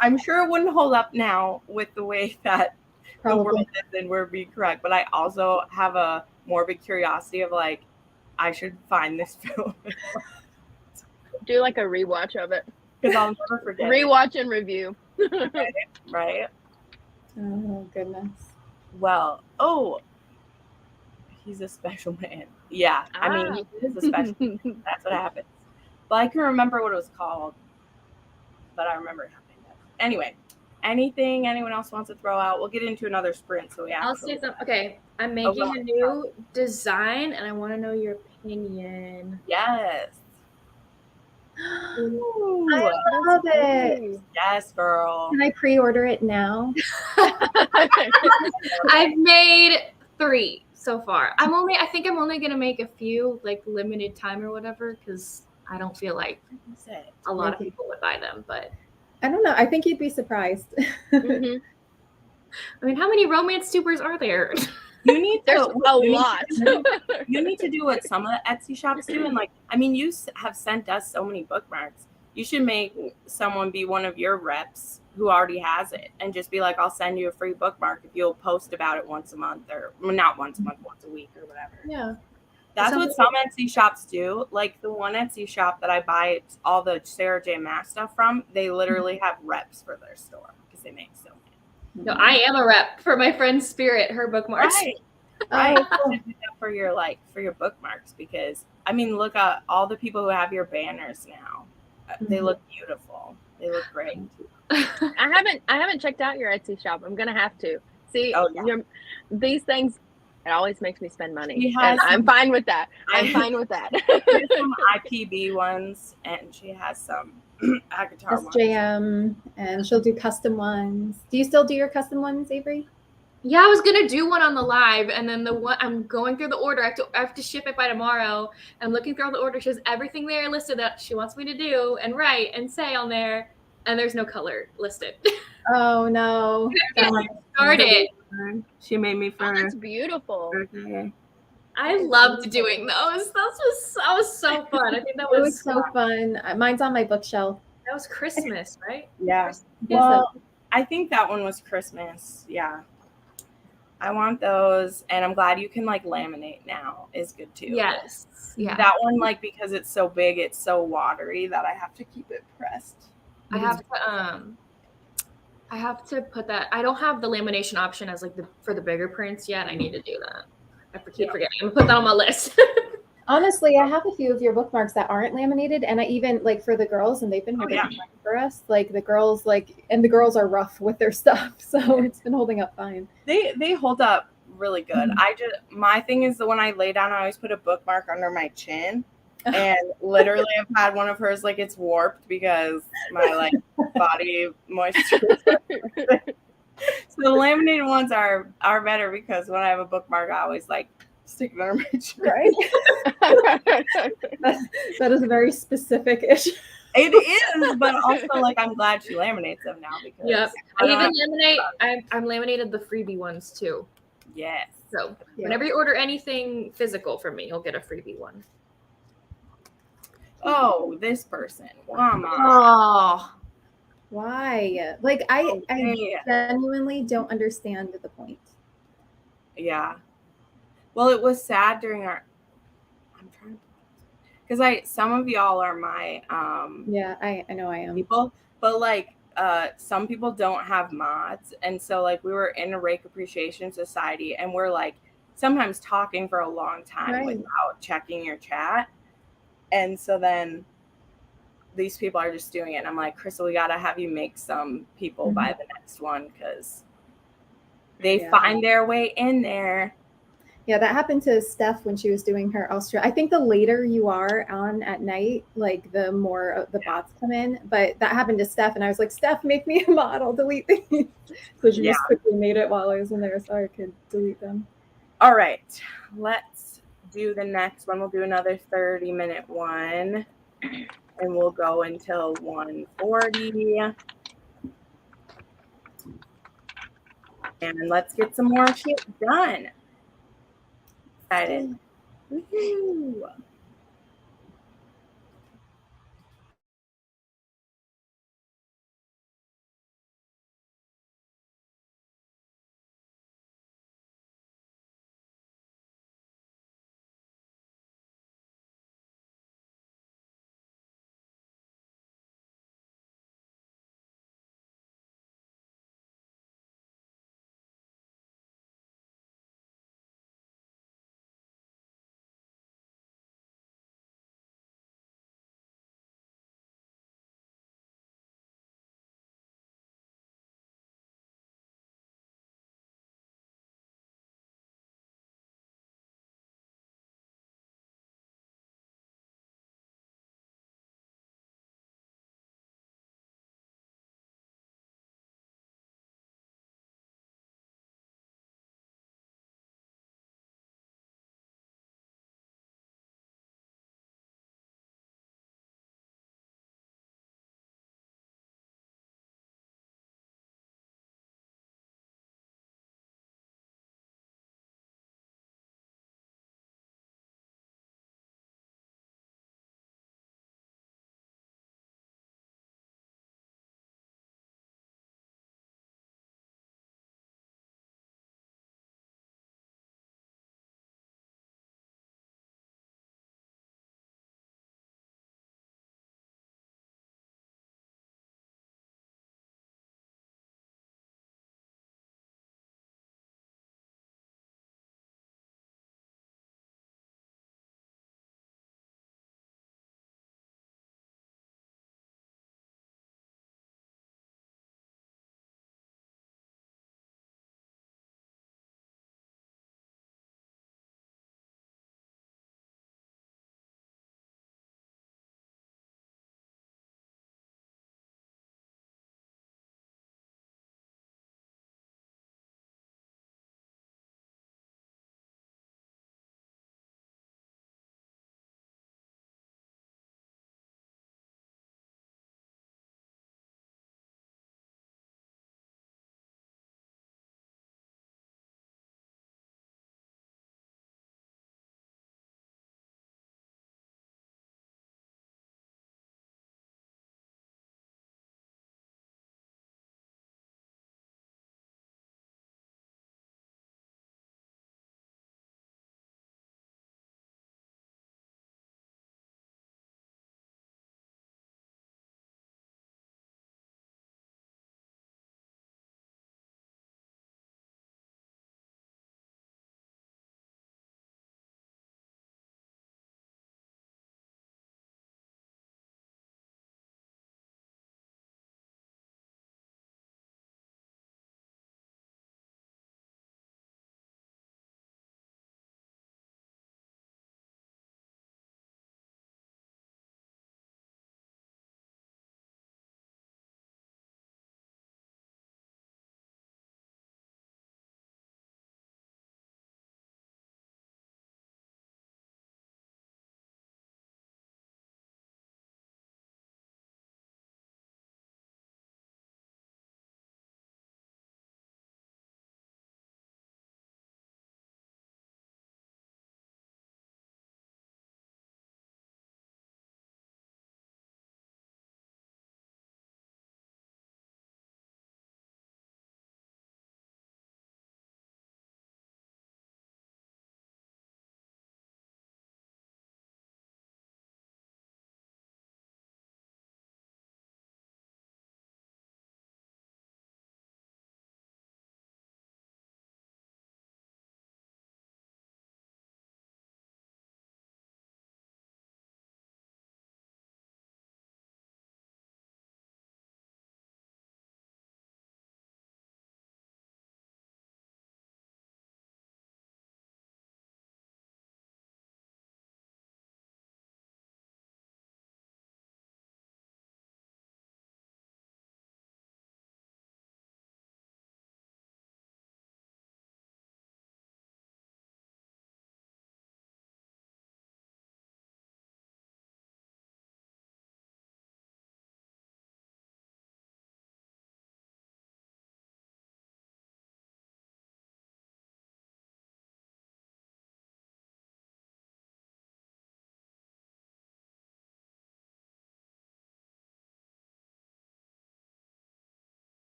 I'm sure it wouldn't hold up now with the way that the world is, and we're being correct. But I also have a morbid curiosity of I should find this film. Do a rewatch of it. Because I'll never forget. Rewatch and review. Right. Oh goodness. Well, he's a special man. Yeah, I mean, he is a special man. That's what happens. But I can remember what it was called. But I remember it happening. Anyway, anything anyone else wants to throw out? We'll get into another sprint. So I'll say something. Okay, I'm making a new design, and I want to know your opinion. Yes. Ooh, I love it. Yes, girl. Can I pre-order it now? I've made 3 so far. I think I'm only gonna make a few limited time or whatever, because I don't feel like a lot of people would buy them. But I don't know. I think you'd be surprised. I mean, how many romance tubers are there? You need There's a lot. You need to do what some of the Etsy shops do, and you have sent us so many bookmarks. You should make someone be one of your reps who already has it, and just be like, I'll send you a free bookmark if you'll post about it once a month, or not once a month, once a week, or whatever. Yeah, that's what some Etsy shops do. Like the one Etsy shop that I buy all the Sarah J. Maas stuff from, they literally have reps for their store because they make so many. No, I am a rep for my friend Spirit, her bookmarks. Right. For your bookmarks, because look at all the people who have your banners now. They look beautiful. They look great. I haven't checked out your Etsy shop. I'm gonna have to see. These things. It always makes me spend money. And I'm fine with that. I'm fine with that. There's some IPB ones, and she has some Agatar ones. SJM, and she'll do custom ones. Do you still do your custom ones, Avery? Yeah, I was gonna do one on the live, and then the one I'm going through the order. I have to ship it by tomorrow. I'm looking through all the orders. She has everything there listed that she wants me to do and write and say on there, and there's no color listed. Oh no! Started. She made me for. Oh, that's beautiful. Okay. I loved doing those. That was so fun. I think that was, it was so fun. Mine's on my bookshelf. That was Christmas, right? Yeah. Well, I think that one was Christmas. Yeah. I want those, and I'm glad you can laminate now. Is good too. Yes. Yeah. That one, because it's so big, it's so watery that I have to keep it pressed. I have to put that. I don't have the lamination option as for the bigger prints yet. I need to do that. I keep forgetting. I'm gonna put that on my list. Honestly, I have a few of your bookmarks that aren't laminated, and I even like for the girls, and they've been holding up fine for us. Like the girls, and the girls are rough with their stuff, so it's been holding up fine. They hold up really good. My thing is that when I lay down, I always put a bookmark under my chin, and literally I've had one of hers like it's warped because my like body moisture. So the laminated ones are better because when I have a bookmark, I always like stick it under my chin. Right. that is a very specific issue. It is, but also like I'm glad she laminates them now because I even laminate. I'm laminated the freebie ones too. Yes. So whenever you order anything physical from me, you'll get a freebie one. Oh, this person. Come on. Oh. Why? Like I genuinely don't understand the point. Yeah. Well, it was sad during our. I'm trying because some of y'all are my Yeah, I know I am people, but like some people don't have mods, and so like we were in a rake appreciation society, and we're like sometimes talking for a long time without checking your chat, and so then these people are just doing it. And I'm like, Crystal, we gotta have you make some people by the next one because they find their way in there. Yeah, that happened to Steph when she was doing her Australia. I think the later you are on at night, like the more of the bots come in. But that happened to Steph, and I was like, Steph, make me a mod. I'll delete these. So she just quickly made it while I was in there so I could delete them. All right, let's do the next one. We'll do another 30-minute one, and we'll go until 1:40. And let's get some more shit done. Excited. Woo-hoo.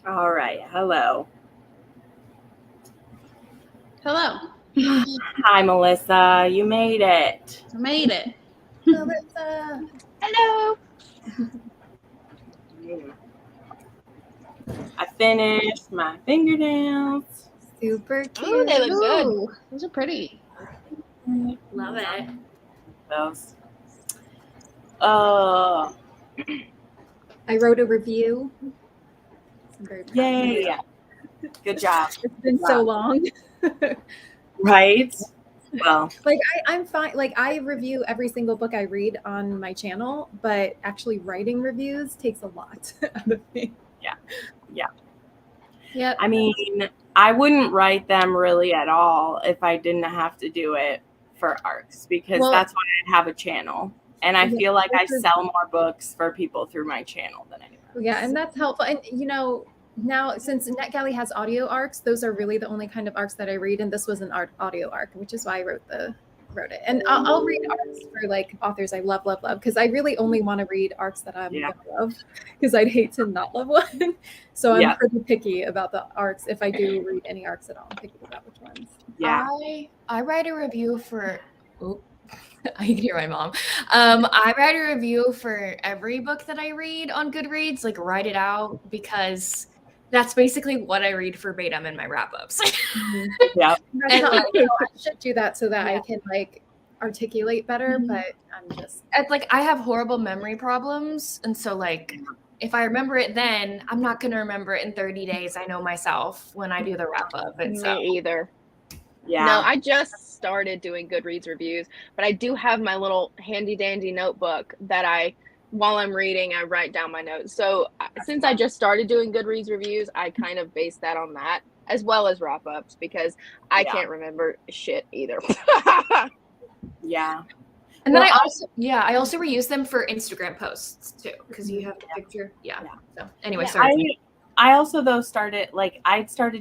All right. Hello. Hello. Hi, Melissa. You made it. I made it. Melissa. Hello. I finished my fingernails. Super cute. Ooh, they look good. Ooh, those are pretty. Love it. Those. I wrote a review. I'm very proud. Yay. Good job. It's been so long. Right? Well, Like I'm fine. Like I review every single book I read on my channel, but actually writing reviews takes a lot out of me. Yep. I mean, I wouldn't write them really at all if I didn't have to do it for arcs, because that's why I have a channel. And I feel like I sell more books for people through my channel than anyone else. Yeah, and that's helpful. And now since NetGalley has audio arcs, those are really the only kind of arcs that I read, and this was an audio arc, which is why I wrote it. And I'll read arcs for like authors I love, because I really only want to read arcs that I'm gonna love, because I'd hate to not love one. So I'm pretty picky about the arcs. If I do read any arcs at all, I'm picky about which ones. Yeah. I write a review for I can hear my mom. I write a review for every book that I read on Goodreads, like write it out, because that's basically what I read verbatim in my wrap-ups. Yeah. And I should do that so that I can like articulate better, but I'm just like I have horrible memory problems, and so like if I remember it then, I'm not going to remember it in 30 days. I know myself when I do the wrap-up. And Me either. Yeah. No, I just started doing Goodreads reviews, but I do have my little handy dandy notebook that while I'm reading, I write down my notes. So since I just started doing Goodreads reviews, I kind of base that on that, as well as wrap-ups, because I can't remember shit either. Yeah. And then I also reuse them for Instagram posts too, because you have the picture. Yeah. So anyway, sorry. I also though started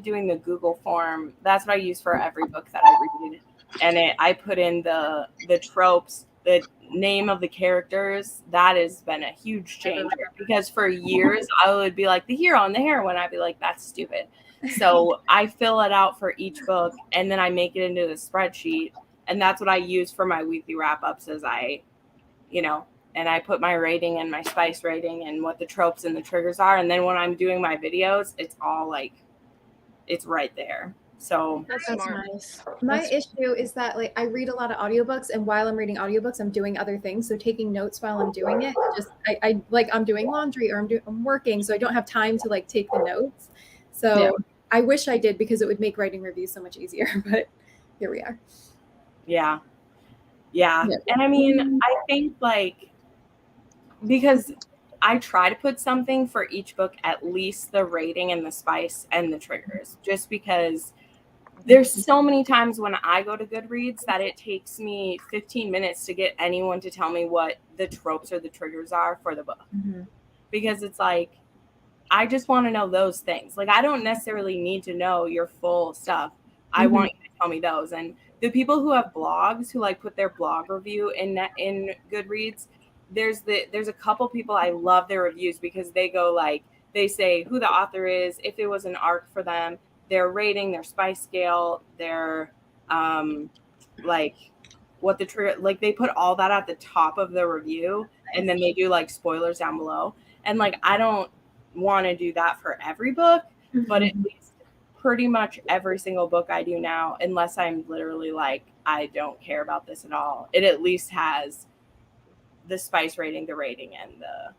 doing the Google form. That's what I use for every book that I read, and I put in the tropes, the name of the characters. That has been a huge change, because for years I would be like the hero and the heroine. I'd be like, that's stupid. So I fill it out for each book, and then I make it into the spreadsheet, and that's what I use for my weekly wrap ups. As and I put my rating and my spice rating and what the tropes and the triggers are. And then when I'm doing my videos, it's all like, it's right there. So that's nice. My issue is that like I read a lot of audiobooks, and while I'm reading audiobooks, I'm doing other things. So taking notes while I'm doing it, I like I'm doing laundry or I'm working. So I don't have time to like take the notes. So I wish I did, because it would make writing reviews so much easier, but here we are. Yeah. And I mean, I think like, because I try to put something for each book, at least the rating and the spice and the triggers, just because there's so many times when I go to Goodreads that it takes me 15 minutes to get anyone to tell me what the tropes or the triggers are for the book. Because it's like, I just want to know those things. Like, I don't necessarily need to know your full stuff. I want you to tell me those. And the people who have blogs, who like put their blog review in Goodreads, there's a couple people I love their reviews, because they go like, they say who the author is, if it was an arc for them, their rating, their spice scale, their like what the trigger, like they put all that at the top of the review, and then they do like spoilers down below. And like, I don't want to do that for every book, but at least pretty much every single book I do now, unless I'm literally like, I don't care about this at all, it at least has the spice rating, the rating, and the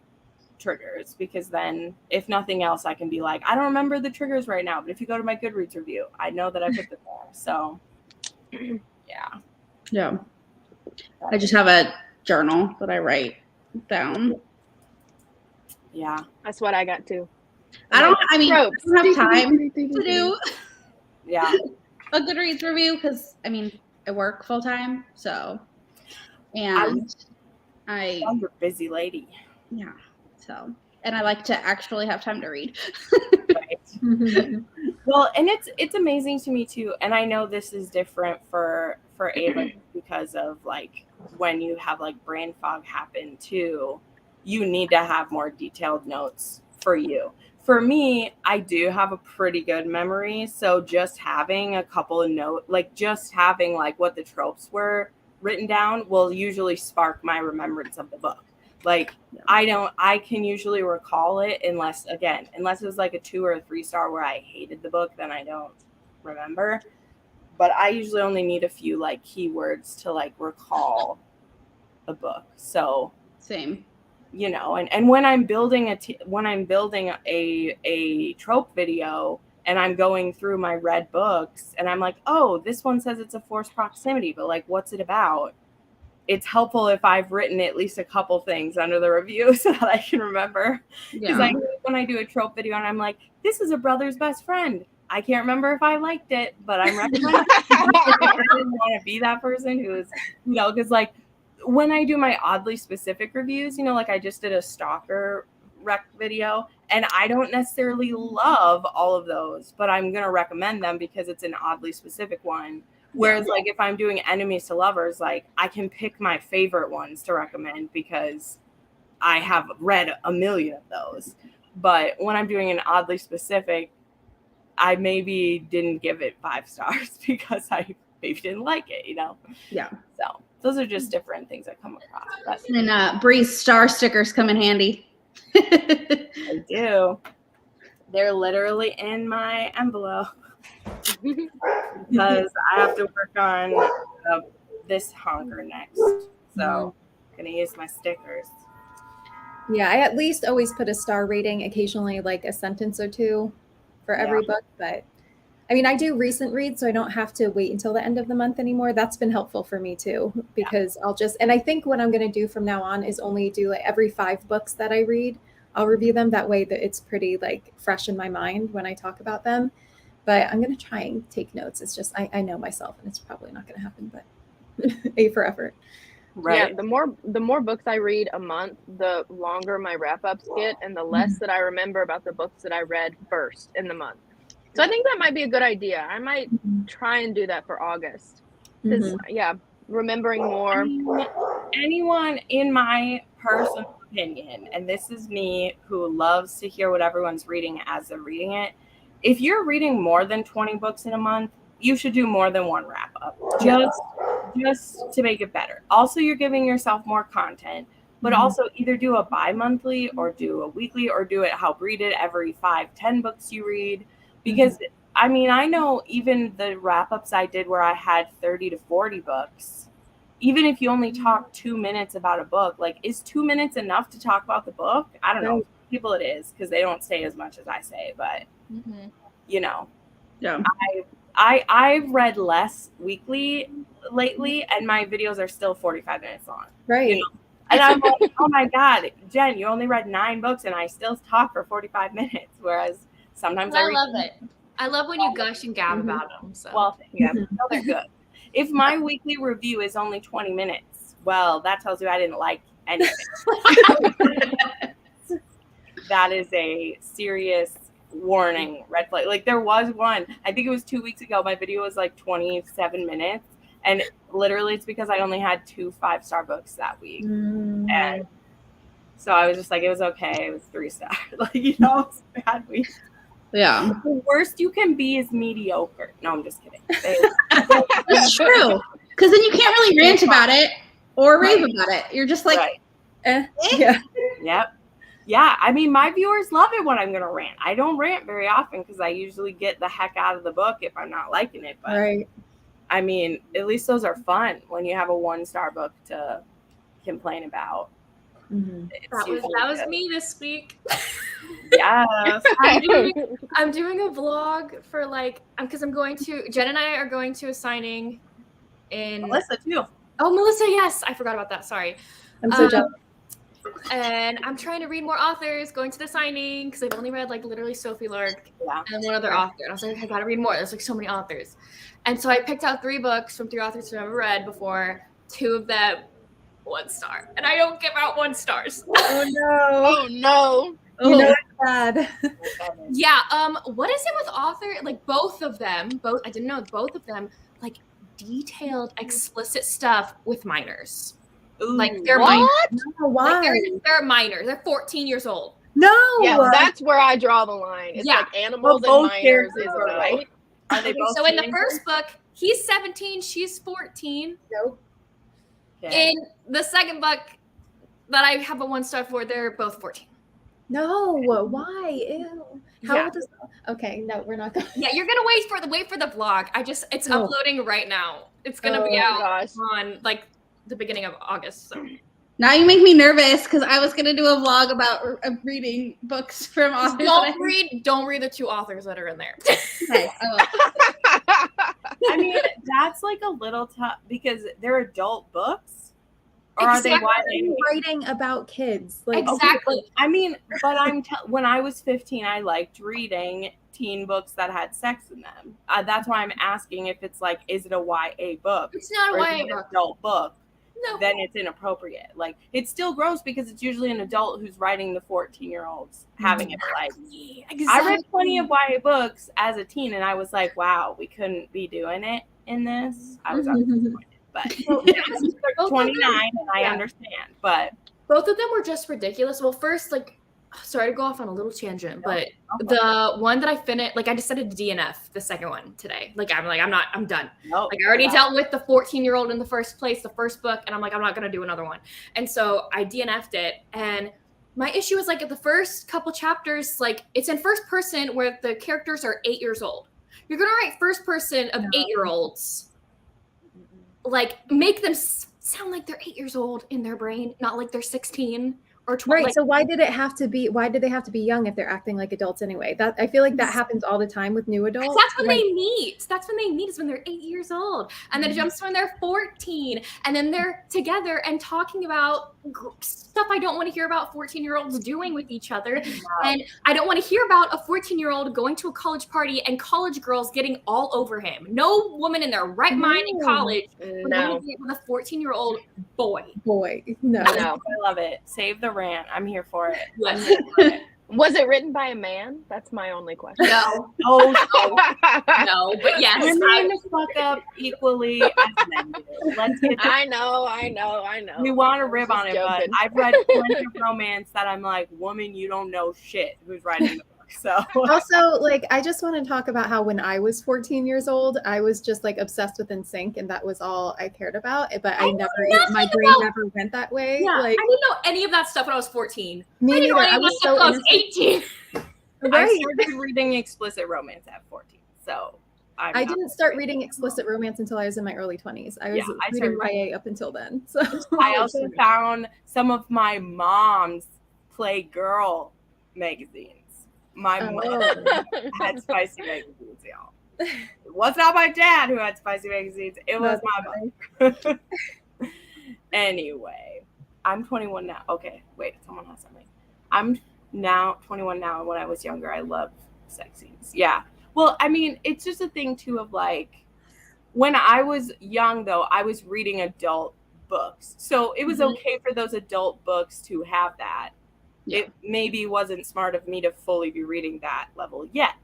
triggers, because then if nothing else, I can be like, I don't remember the triggers right now, but if you go to my Goodreads review, I know that I put them there. So yeah, I just have a journal that I write down. Yeah, that's what I got too. I don't have time to do a Goodreads review, because I mean I work full time, so and I'm a busy lady. Yeah. So, and I like to actually have time to read. Right. Well, and it's amazing to me too. And I know this is different for Ava, because of like when you have like brain fog happen too, you need to have more detailed notes for you. for me, I do have a pretty good memory. So just having a couple of notes, like just having like what the tropes were written down will usually spark my remembrance of the book. Like I can usually recall it unless it was like a 2 or a 3 star where I hated the book, then I don't remember. But I usually only need a few like keywords to like recall a book. So same. You know, and when I'm building a trope video and I'm going through my read books and I'm like, oh, this one says it's a forced proximity, but like, what's it about? It's helpful if I've written at least a couple things under the review so that I can remember. Because when I do a trope video and I'm like, this is a brother's best friend. I can't remember if I liked it, but I'm recommending I didn't want to be that person who is, you know, because like, when I do my oddly specific reviews, you know, like I just did a stalker rec video and I don't necessarily love all of those, but I'm going to recommend them because it's an oddly specific one. Whereas like if I'm doing enemies to lovers, like I can pick my favorite ones to recommend because I have read a million of those. But when I'm doing an oddly specific, I maybe didn't give it 5 stars because I maybe didn't like it, you know? Yeah. So those are just different things I come across. But and Bree's star stickers come in handy. I do. They're literally in my envelope because I have to work on this honker next. So I'm going to use my stickers. Yeah, I at least always put a star rating, occasionally like a sentence or 2 for every book, but I mean, I do recent reads, so I don't have to wait until the end of the month anymore. That's been helpful for me too, because and I think what I'm going to do from now on is only do like every 5 books that I read, I'll review them. That way that it's pretty like fresh in my mind when I talk about them. But I'm going to try and take notes. It's just, I know myself and it's probably not going to happen, but A for effort. Right. Yeah, the more books I read a month, the longer my wrap-ups get and the less that I remember about the books that I read first in the month. So I think that might be a good idea. I might try and do that for August. Because, remembering more. Anyone, in my personal opinion, and this is me who loves to hear what everyone's reading as they're reading it, if you're reading more than 20 books in a month, you should do more than one wrap-up. Just to make it better. Also, you're giving yourself more content, but also either do a bi-monthly or do a weekly or do it how Bree did every 5-10 books you read. Because, I mean, I know even the wrap-ups I did where I had 30 to 40 books, even if you only talk 2 minutes about a book, like, is 2 minutes enough to talk about the book? I don't know. People it is because they don't say as much as I say, but, you know. Yeah. I've read less weekly lately, and my videos are still 45 minutes long. Right. You know? And I'm like, oh, my God, Jen, you only read 9 books, and I still talk for 45 minutes, whereas sometimes I love it. I love when you gush and gab about them. So. Well, yeah, no, they're good. If my weekly review is only 20 minutes, well, that tells you I didn't like anything. That is a serious warning, red flag. Like there was one, I think it was 2 weeks ago, my video was like 27 minutes, and literally it's because I only had 2 5-star books that week. And so I was just like, it was okay, it was 3 stars. Like, you know, it's a bad week. Yeah. The worst you can be is mediocre. No, I'm just kidding. It's true. Because then you can't really rant about it or rave about it. You're just like, yeah. Yep. Yeah. I mean, my viewers love it when I'm going to rant. I don't rant very often because I usually get the heck out of the book if I'm not liking it. But I mean, at least those are fun when you have a 1-star book to complain about. That was me this week. Yes. I'm doing a vlog for like, because Jen and I are going to a signing in Melissa too. Oh, Melissa, yes. I forgot about that. Sorry. I'm so jealous. And I'm trying to read more authors, going to the signing, because I've only read like literally Sophie Lark and one other author. And I was like, I gotta read more. There's like so many authors. And so I picked out 3 books from 3 authors I've never read before, 2 of them 1 star. And I don't give out 1 stars. Oh no. Oh no. You know it's bad. Yeah. What is it with author? Like both of them, I didn't know both of them, like detailed, explicit stuff with minors. Ooh, like they're what? minors. No, why? Like they're minors. They're 14 years old. No. Yeah, that's where I draw the line. It's like animals and minors is right. Are they both? So in the first book, he's 17, she's 14. Nope. Okay. In the second book that I have a 1-star for, they're both 14. No, why? Ew. How old is? Okay, no, we're not going. Yeah, you're gonna wait for the vlog. It's uploading right now. It's gonna be out on like the beginning of August. So. Now you make me nervous because I was gonna do a vlog about reading books from authors. Don't read the 2 authors that are in there. Okay, I mean, that's like a little tough because they're adult books. Or are they writing about kids? Like, exactly. Okay, I mean, but when I was 15, I liked reading teen books that had sex in them. That's why I'm asking if it's like, is it a YA book? It's not a YA book. Adult book. No. Then it's inappropriate. Like, it's still gross because it's usually an adult who's writing the 14-year-olds having it. Like, I read plenty of YA books as a teen, and I was like, wow, we couldn't be doing it in this. I was disappointed. But 29, and I understand. But both of them were just ridiculous. Well, first, like, sorry to go off on a little tangent, but the one that I finished, like, I decided to DNF the second one today. Like, I'm done. Like, I already dealt with the 14-year-old in the first place, the first book, and I'm like, I'm not gonna do another one. And so I DNF'd it, and my issue is like at the first couple chapters, like, it's in first person where the characters are 8 years old. You're gonna write first person of 8-year-olds. Like, make them sound like they're 8 years old in their brain, not like they're 16 or 12. Right. Like, so why did they have to be young if they're acting like adults anyway? That I feel like that happens all the time with new adults. That's when they meet. That's when they meet, is when they're 8 years old. And then it jumps to when they're 14. And then they're together and talking about stuff I don't want to hear about 14-year-olds doing with each other. And I don't want to hear about a 14-year-old going to a college party and college girls getting all over him. No woman in their right mind in college would want to be with a 14-year-old boy. No. I love it. Save the rant. I'm here for it. Was it written by a man? That's my only question. No. No, but yes. Women fuck up equally as men do. Let's get I know. We want to rib on it, but I've read plenty of romance that I'm like, woman, you don't know shit who's writing the book. So also, like, I just want to talk about how when I was 14 years old, I was just like obsessed with NSYNC, and that was all I cared about. But my brain never went that way. Yeah, like, I didn't know any of that stuff when I was 14. Me neither. I was so I was 18. Right. I started reading explicit romance at 14. So I didn't start reading explicit romance until I was in my early 20s. I was reading YA up until then. So I also found some of my mom's Playgirl magazines. My mom had spicy magazines, y'all. It was not my dad who had spicy magazines. It was my mom. Anyway, I'm 21 now. Okay, wait, someone has something. I'm now 21 now. When I was younger, I loved sex scenes. Yeah. Well, I mean, it's just a thing, too, of, like, when I was young, though, I was reading adult books. So it was okay for those adult books to have that. Yeah. It maybe wasn't smart of me to fully be reading that level yet.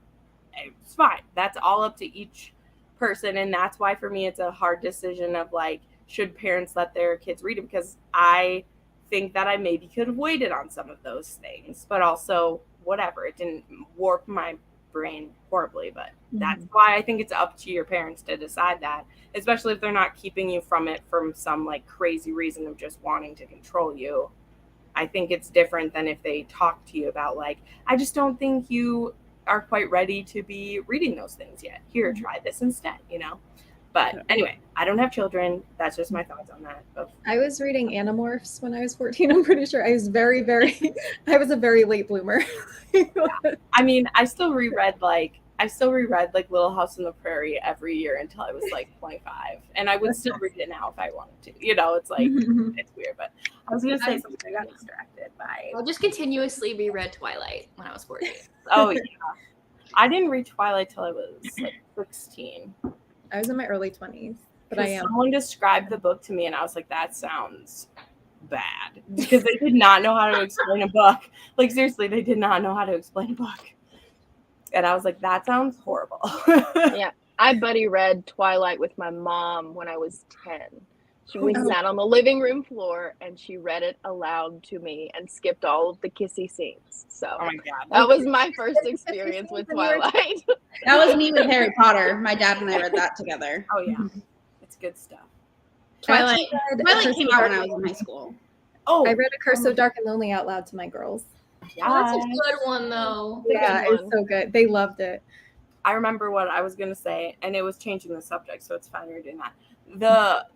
It's fine. That's all up to each person. And that's why, for me, it's a hard decision of, like, should parents let their kids read it? Because I think that I maybe could have waited on some of those things. But also, whatever. It didn't warp my brain horribly. But that's why I think it's up to your parents to decide that. Especially if they're not keeping you from it from some, like, crazy reason of just wanting to control you. I think it's different than if they talk to you about, like, I just don't think you are quite ready to be reading those things yet. Here, try this instead, you know? But anyway, I don't have children. That's just my thoughts on that. I was reading Animorphs when I was 14. I'm pretty sure I was I was a very late bloomer. I mean, I still reread Little House on the Prairie every year until I was like 25. And I would still read it now if I wanted to. You know, it's like, it's weird. But I was going to say something. I got distracted by. I'll just continuously reread Twilight when I was 14. Oh, yeah. I didn't read Twilight till I was like 16. I was in my early 20s. But someone described the book to me and I was like, that sounds bad. Because they did not know how to explain a book. Like, seriously, they did not know how to explain a book. And I was like, that sounds horrible. Yeah. I buddy read Twilight with my mom when I was 10. We sat on the living room floor and she read it aloud to me and skipped all of the kissy scenes. So oh my God. that was my first experience with Twilight. That was me with Harry Potter. My dad and I read that together. Oh yeah, it's good stuff. Twilight came out when I was in high school. Oh, I read A Curse So Dark and Lonely out loud to my girls. Yeah, that's a good one though. Yeah, it's so good. They loved it. I remember what I was gonna say, and it was changing the subject, so it's fine you're doing that.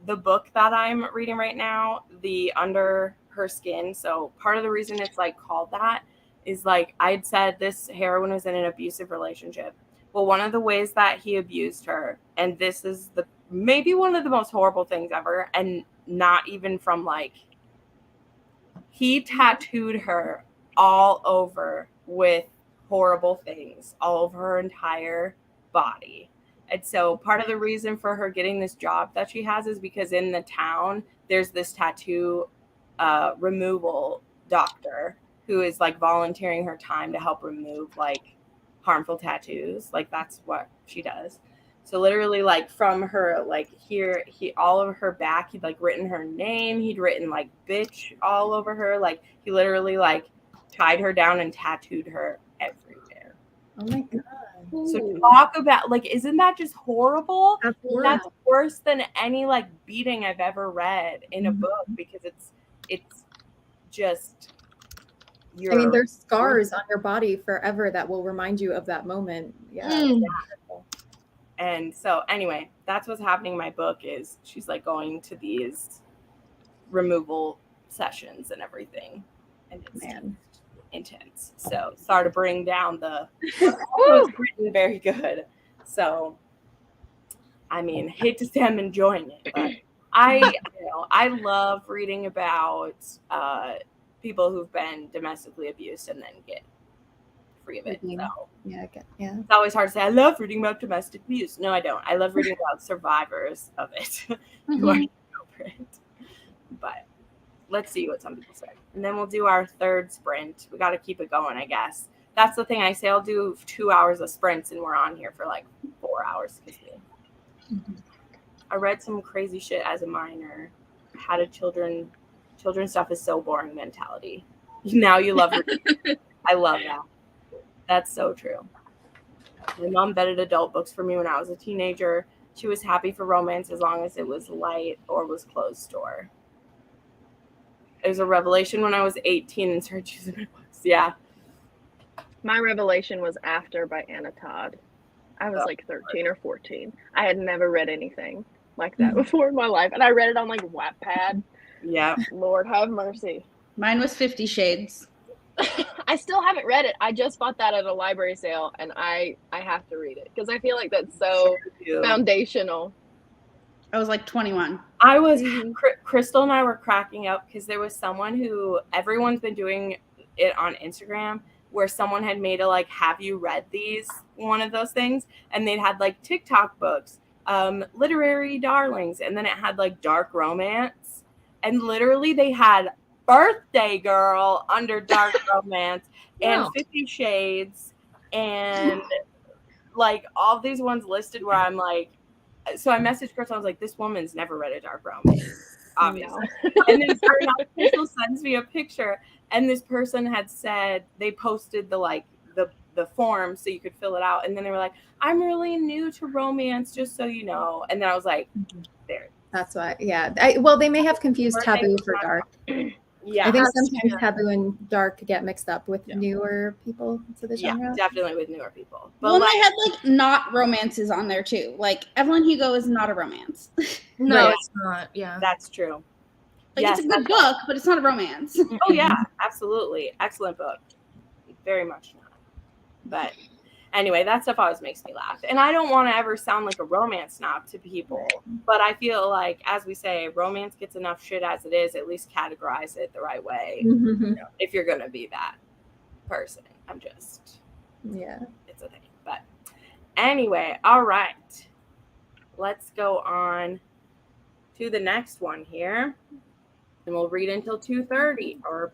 The book that I'm reading right now, the Under Her Skin. So part of the reason it's like called that is like I'd said this heroine was in an abusive relationship. Well, one of the ways that he abused her, and this is maybe one of the most horrible things ever, and not even from like, he tattooed her all over with horrible things all over her entire body. And so part of the reason for her getting this job that she has is because in the town there's this tattoo removal doctor who is like volunteering her time to help remove like harmful tattoos. Like that's what she does. So literally like from her like here, he all over her back, he'd like written her name, he'd written like bitch all over her. Like he literally like tied her down and tattooed her everywhere. Oh my God. So talk about like, isn't that just horrible? Absolutely. That's worse than any like beating I've ever read in a book because it's just. I mean, there's scars on your body forever that will remind you of that moment. Yeah. And so anyway, that's what's happening in my book is she's like going to these removal sessions and everything, and it's intense. So sorry to bring down it was written very good. So I mean, hate to say I'm enjoying it, but I love reading about people who've been domestically abused and then get free of it. So it's always hard to say I love reading about domestic abuse. No, I don't. I love reading about survivors of it who are over it. But let's see what some people say. And then we'll do our third sprint. We got to keep it going, I guess. That's the thing. I say I'll do 2 hours of sprints and we're on here for like 4 hours. I read some crazy shit as a minor. How did children stuff is so boring mentality. Now you love reading. I love that. That's so true. My mom vetted adult books for me when I was a teenager. She was happy for romance as long as it was light or was closed door. It was a revelation when I was 18 and started choosing my books. Yeah. My revelation was After by Anna Todd. I was like 13 or 14. I had never read anything like that before in my life. And I read it on like Wattpad. Yeah. Lord have mercy. Mine was 50 Shades. I still haven't read it. I just bought that at a library sale and I have to read it because I feel like that's so foundational. I was like 21. I was Crystal and I were cracking up because there was someone who everyone's been doing it on Instagram where someone had made a like, have you read these? One of those things. And they'd had like TikTok books, literary darlings. And then it had like dark romance. And literally they had Birthday Girl under dark romance and 50 Shades and like all these ones listed where I'm like, so I messaged Crystal. I was like, this woman's never read a dark romance, obviously. And then Crystal sends me a picture, and this person had said they posted the form so you could fill it out, and then they were like, I'm really new to romance, just so you know. And then I was like, there. That's why, well, they may have confused taboo for dark. Yeah, I think sometimes taboo and dark get mixed up with newer people to the genre. Yeah, definitely with newer people. But well, I had like not romances on there too. Like Evelyn Hugo is not a romance. No, it's not. Yeah, that's true. Like it's a good book, but it's not a romance. Oh yeah, absolutely, excellent book. Very much not. But anyway, that stuff always makes me laugh. And I don't want to ever sound like a romance snob to people, but I feel like, as we say, romance gets enough shit as it is. At least categorize it the right way. You know, if you're going to be that person. I'm just, it's a thing. But anyway, all right. Let's go on to the next one here. And we'll read until 2:30 or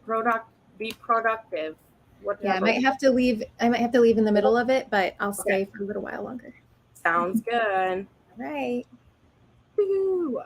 be productive. I might have to leave. I might have to leave in the middle of it, but I'll stay for a little while longer. Sounds good. All right. Woo-hoo.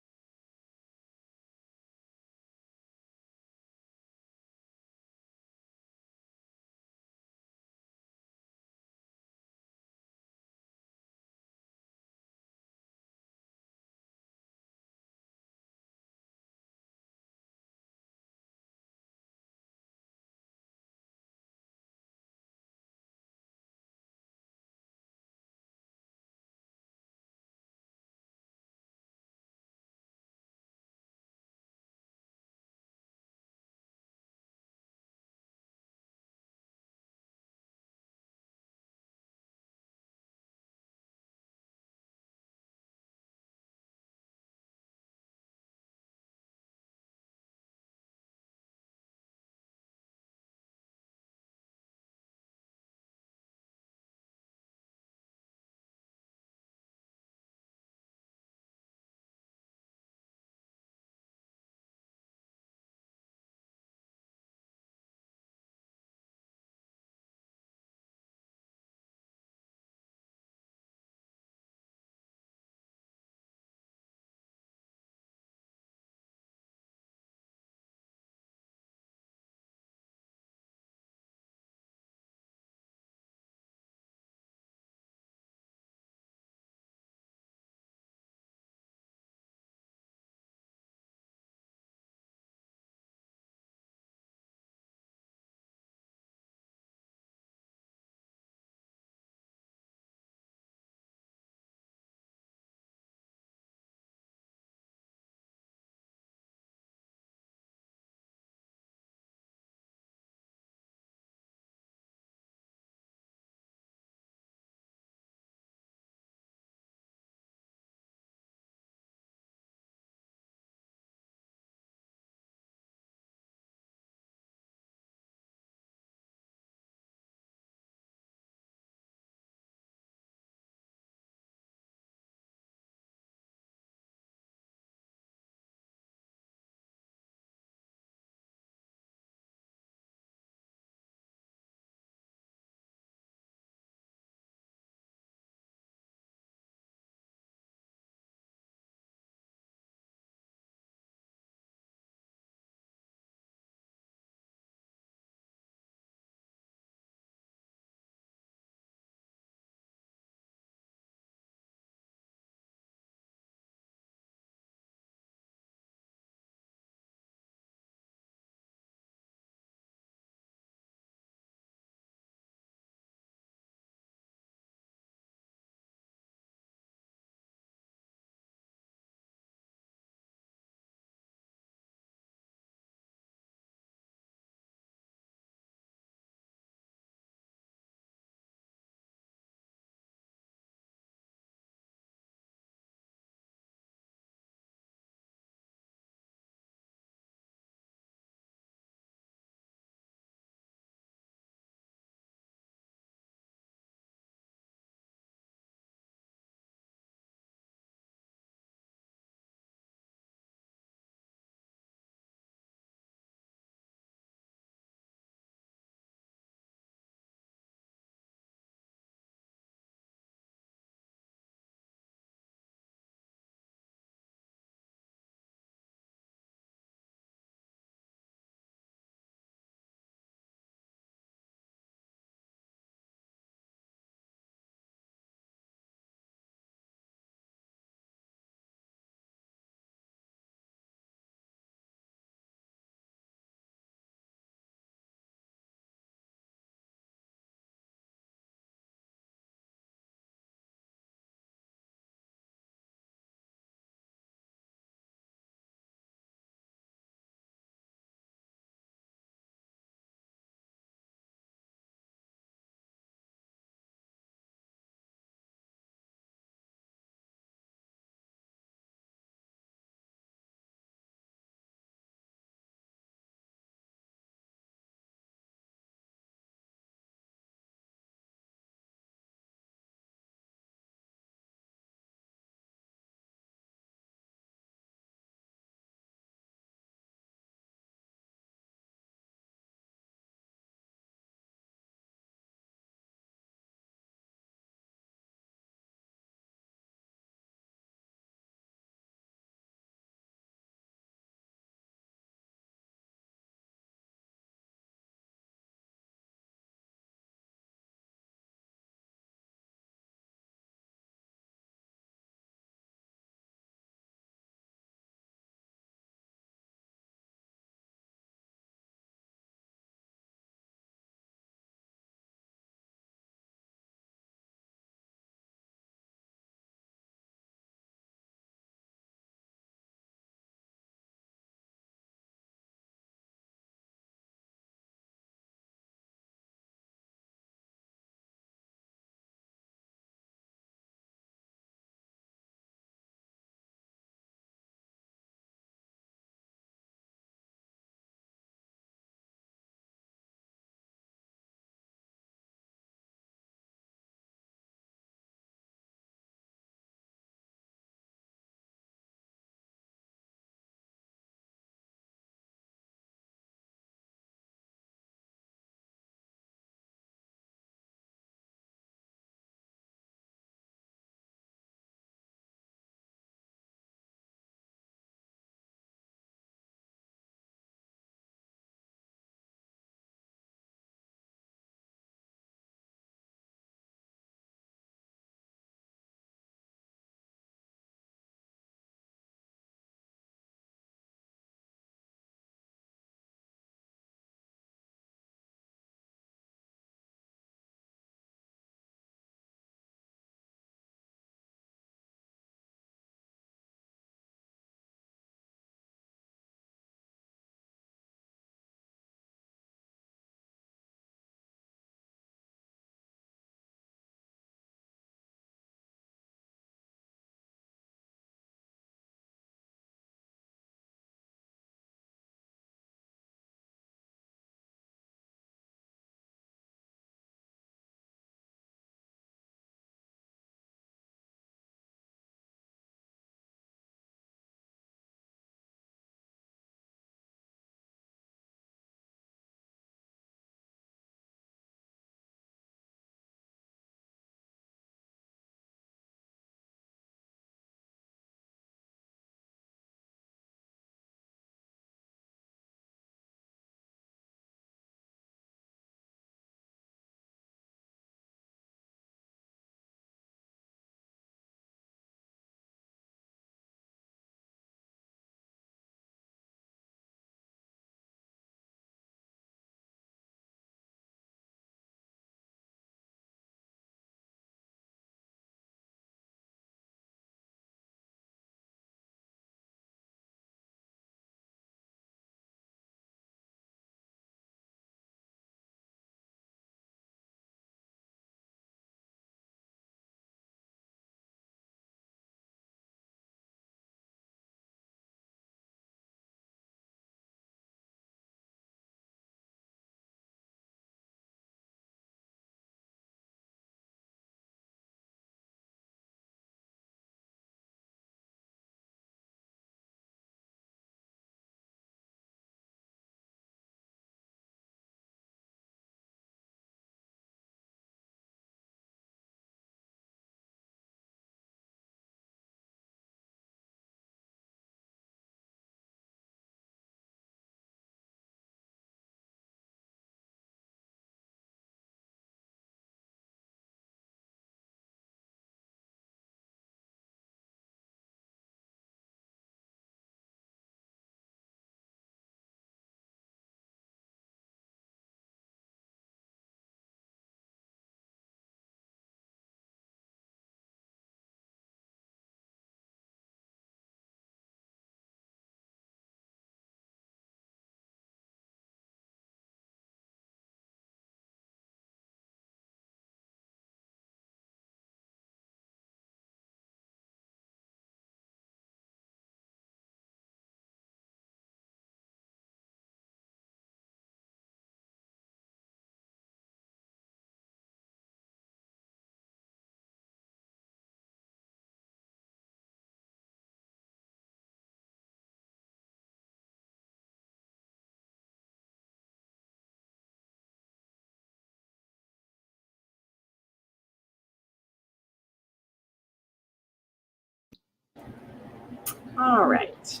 All right.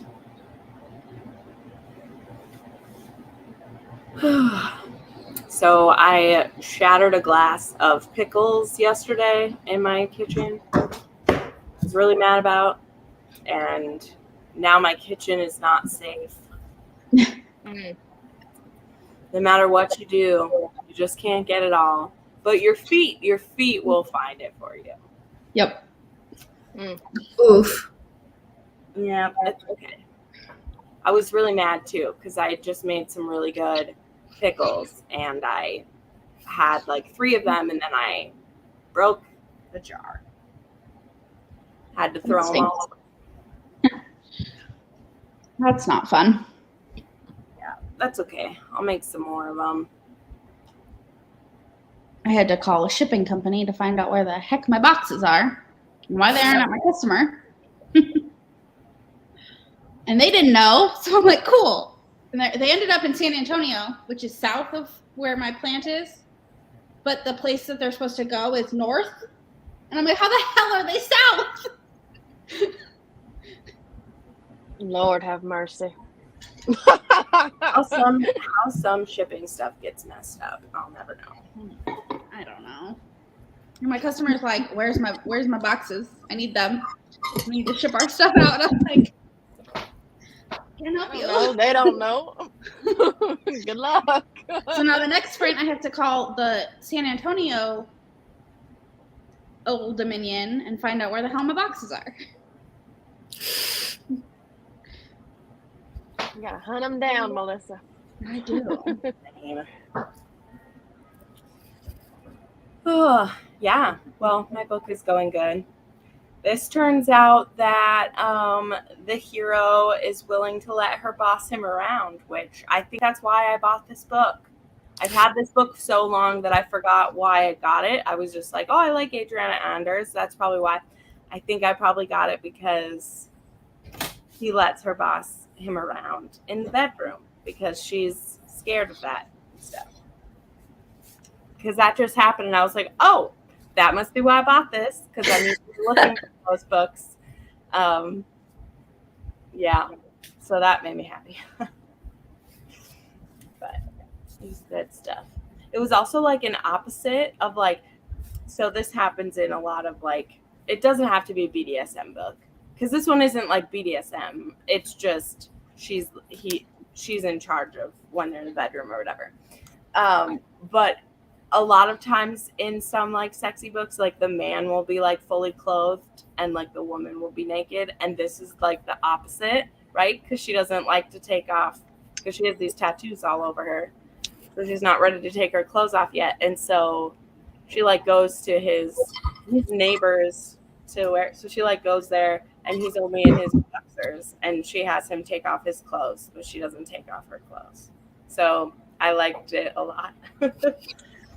So I shattered a glass of pickles yesterday in my kitchen. I was really mad about, and now my kitchen is not safe. No matter what you do, you just can't get it all. But your feet will find it for you. Yep. Oof. Yeah, it's okay. I was really mad too because I just made some really good pickles and I had like 3 of them and then I broke the jar. Had to throw them all away. That's not fun. Yeah, that's okay. I'll make some more of them. I had to call a shipping company to find out where the heck my boxes are and why they are not my customer. And they didn't know, so I'm like, cool. And they ended up in San Antonio, which is south of where my plant is. But the place that they're supposed to go is north. And I'm like, how the hell are they south? Lord have mercy. How some shipping stuff gets messed up, I'll never know. I don't know. And my customer's like, where's my boxes? I need them. We need to ship our stuff out. And I'm like, can't help you. No, they don't know. Good luck. So now the next sprint, I have to call the San Antonio Old Dominion and find out where the hell my boxes are. You gotta hunt them down, Melissa. I do. Oh, yeah. Well, my book is going good. This turns out that the hero is willing to let her boss him around, which I think that's why I bought this book. I've had this book so long that I forgot why I got it. I was just like, oh, I like Adriana Anders. That's probably why. I think I probably got it because he lets her boss him around in the bedroom because she's scared of that stuff. Because that just happened, and I was like, oh, that must be why I bought this, because I need to be looking for those books. Yeah, so that made me happy. But it was good stuff. It was also like an opposite of like, so this happens in a lot of like, it doesn't have to be a BDSM book, because this one isn't like BDSM. It's just she's in charge of when they're in the bedroom or whatever. But a lot of times in some like sexy books, like the man will be like fully clothed and like the woman will be naked. And this is like the opposite, right? Because she doesn't like to take off because she has these tattoos all over her. So she's not ready to take her clothes off yet. And so she like goes to his neighbors to wear. So she like goes there and he's only in his boxers and she has him take off his clothes, but she doesn't take off her clothes. So I liked it a lot.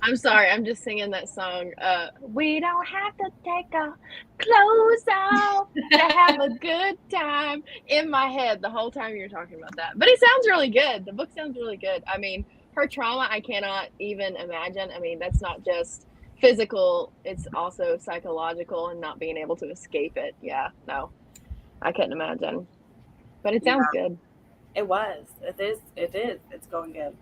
I'm sorry, I'm just singing that song. We don't have to take our clothes off to have a good time in my head the whole time you're talking about that. But it sounds really good. The book sounds really good. I mean, her trauma, I cannot even imagine. I mean, that's not just physical, it's also psychological and not being able to escape it. Yeah, no, I couldn't imagine. But it sounds good. It was. It is. It's going good.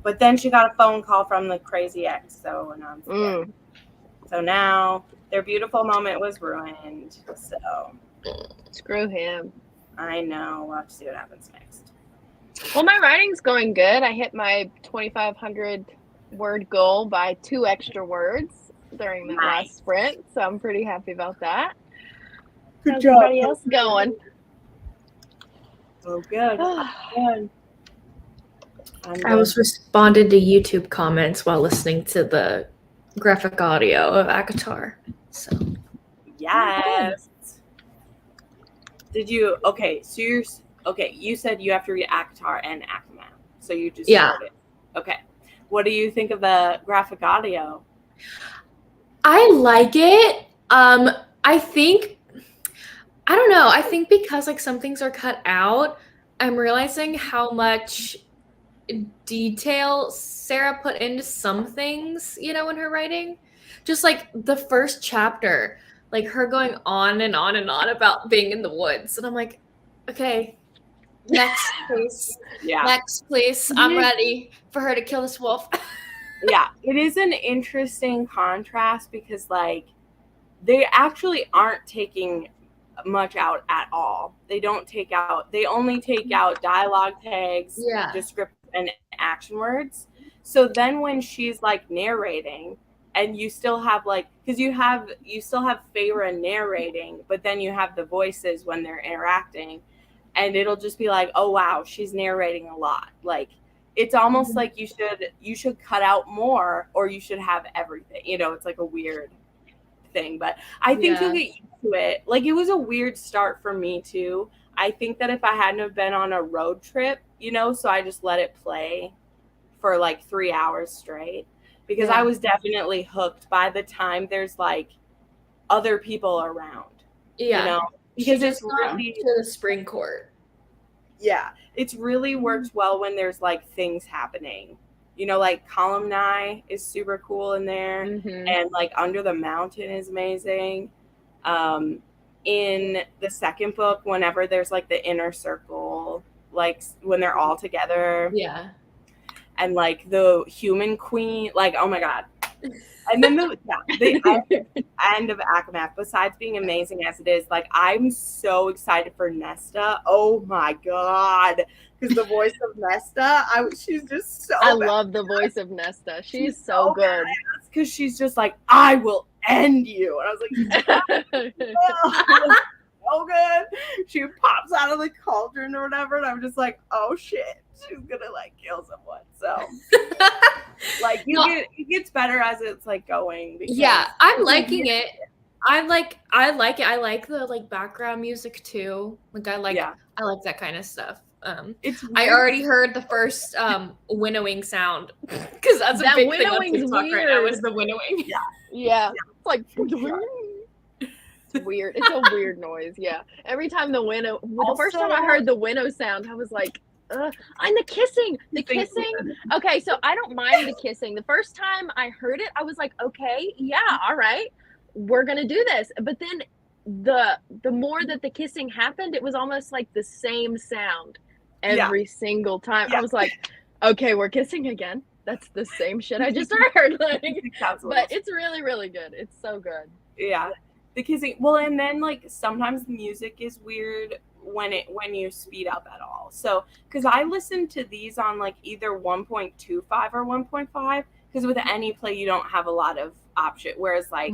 But then she got a phone call from the crazy XOXO, and I'm scared. So now their beautiful moment was ruined. So screw him. I know. We'll have to see what happens next. Well, my writing's going good. I hit my 2,500 word goal by 2 extra words during the last sprint, so I'm pretty happy about that. How's everybody else going? Oh, good. Good. I was responding to YouTube comments while listening to the graphic audio of Akatar. So yes. Did you? Okay, so you said you have to read Akatar and Akama, so you just started. Okay, what do you think of the graphic audio? I like it. I think because like some things are cut out, I'm realizing how much detail Sarah put into some things, in her writing. Just like the first chapter, like her going on and on and on about being in the woods. And I'm like, Okay. Next, please. Yeah. Next, please. I'm ready for her to kill this wolf. Yeah. It is an interesting contrast because, like, they actually aren't taking much out at all. They only take out dialogue tags, description, and action words. So then when she's like narrating, and you still have like, because you still have Feyre narrating, but then you have the voices when they're interacting, and it'll just be like, oh wow, she's narrating a lot. Like, it's almost like you should cut out more, or you should have everything. You know, it's like a weird thing, but I think you'll get used to it. Like, it was a weird start for me too. I think that if I hadn't have been on a road trip, you know, so I just let it play for like 3 hours straight, because I was definitely hooked by the time there's like other people around. You know, because it's really to the spring court. Yeah, it's really works well when there's like things happening. You know, like Columni is super cool in there, and like Under the Mountain is amazing. In the second book, whenever there's like the inner circle, like when they're all together, and like the human queen, like, oh my god. And then the end of Akamath, besides being amazing as it is, like, I'm so excited for Nesta. Oh my god. Because the voice of Nesta, she's just so I love the voice of Nesta. She's so good. Because she's just like, I will end you. And I was like, oh, so good. She pops out of the cauldron or whatever, and I'm just like, oh shit, she's gonna like kill someone. So like it gets better as it's like going. I'm liking it. I like it. I like the like background music too. Like I like that kind of stuff. I already heard the first winnowing sound, because that's a big thing on TikTok right now, is the winnowing. Yeah. It's like it's weird. It's a weird noise. Yeah. Every time the first time I heard the winnow sound, I was like, and the kissing. Okay, so I don't mind the kissing. The first time I heard it, I was like, okay, yeah, all right, we're gonna do this. But then the more that the kissing happened, it was almost like the same sound every single time. I was like, okay, we're kissing again. That's the same shit I just heard. Like, but it's really, really good. It's so good. Yeah, the kissing. Well, and then like sometimes the music is weird when you speed up at all. So because I listen to these on like either 1.25 or 1.5, because with any play you don't have a lot of option, whereas like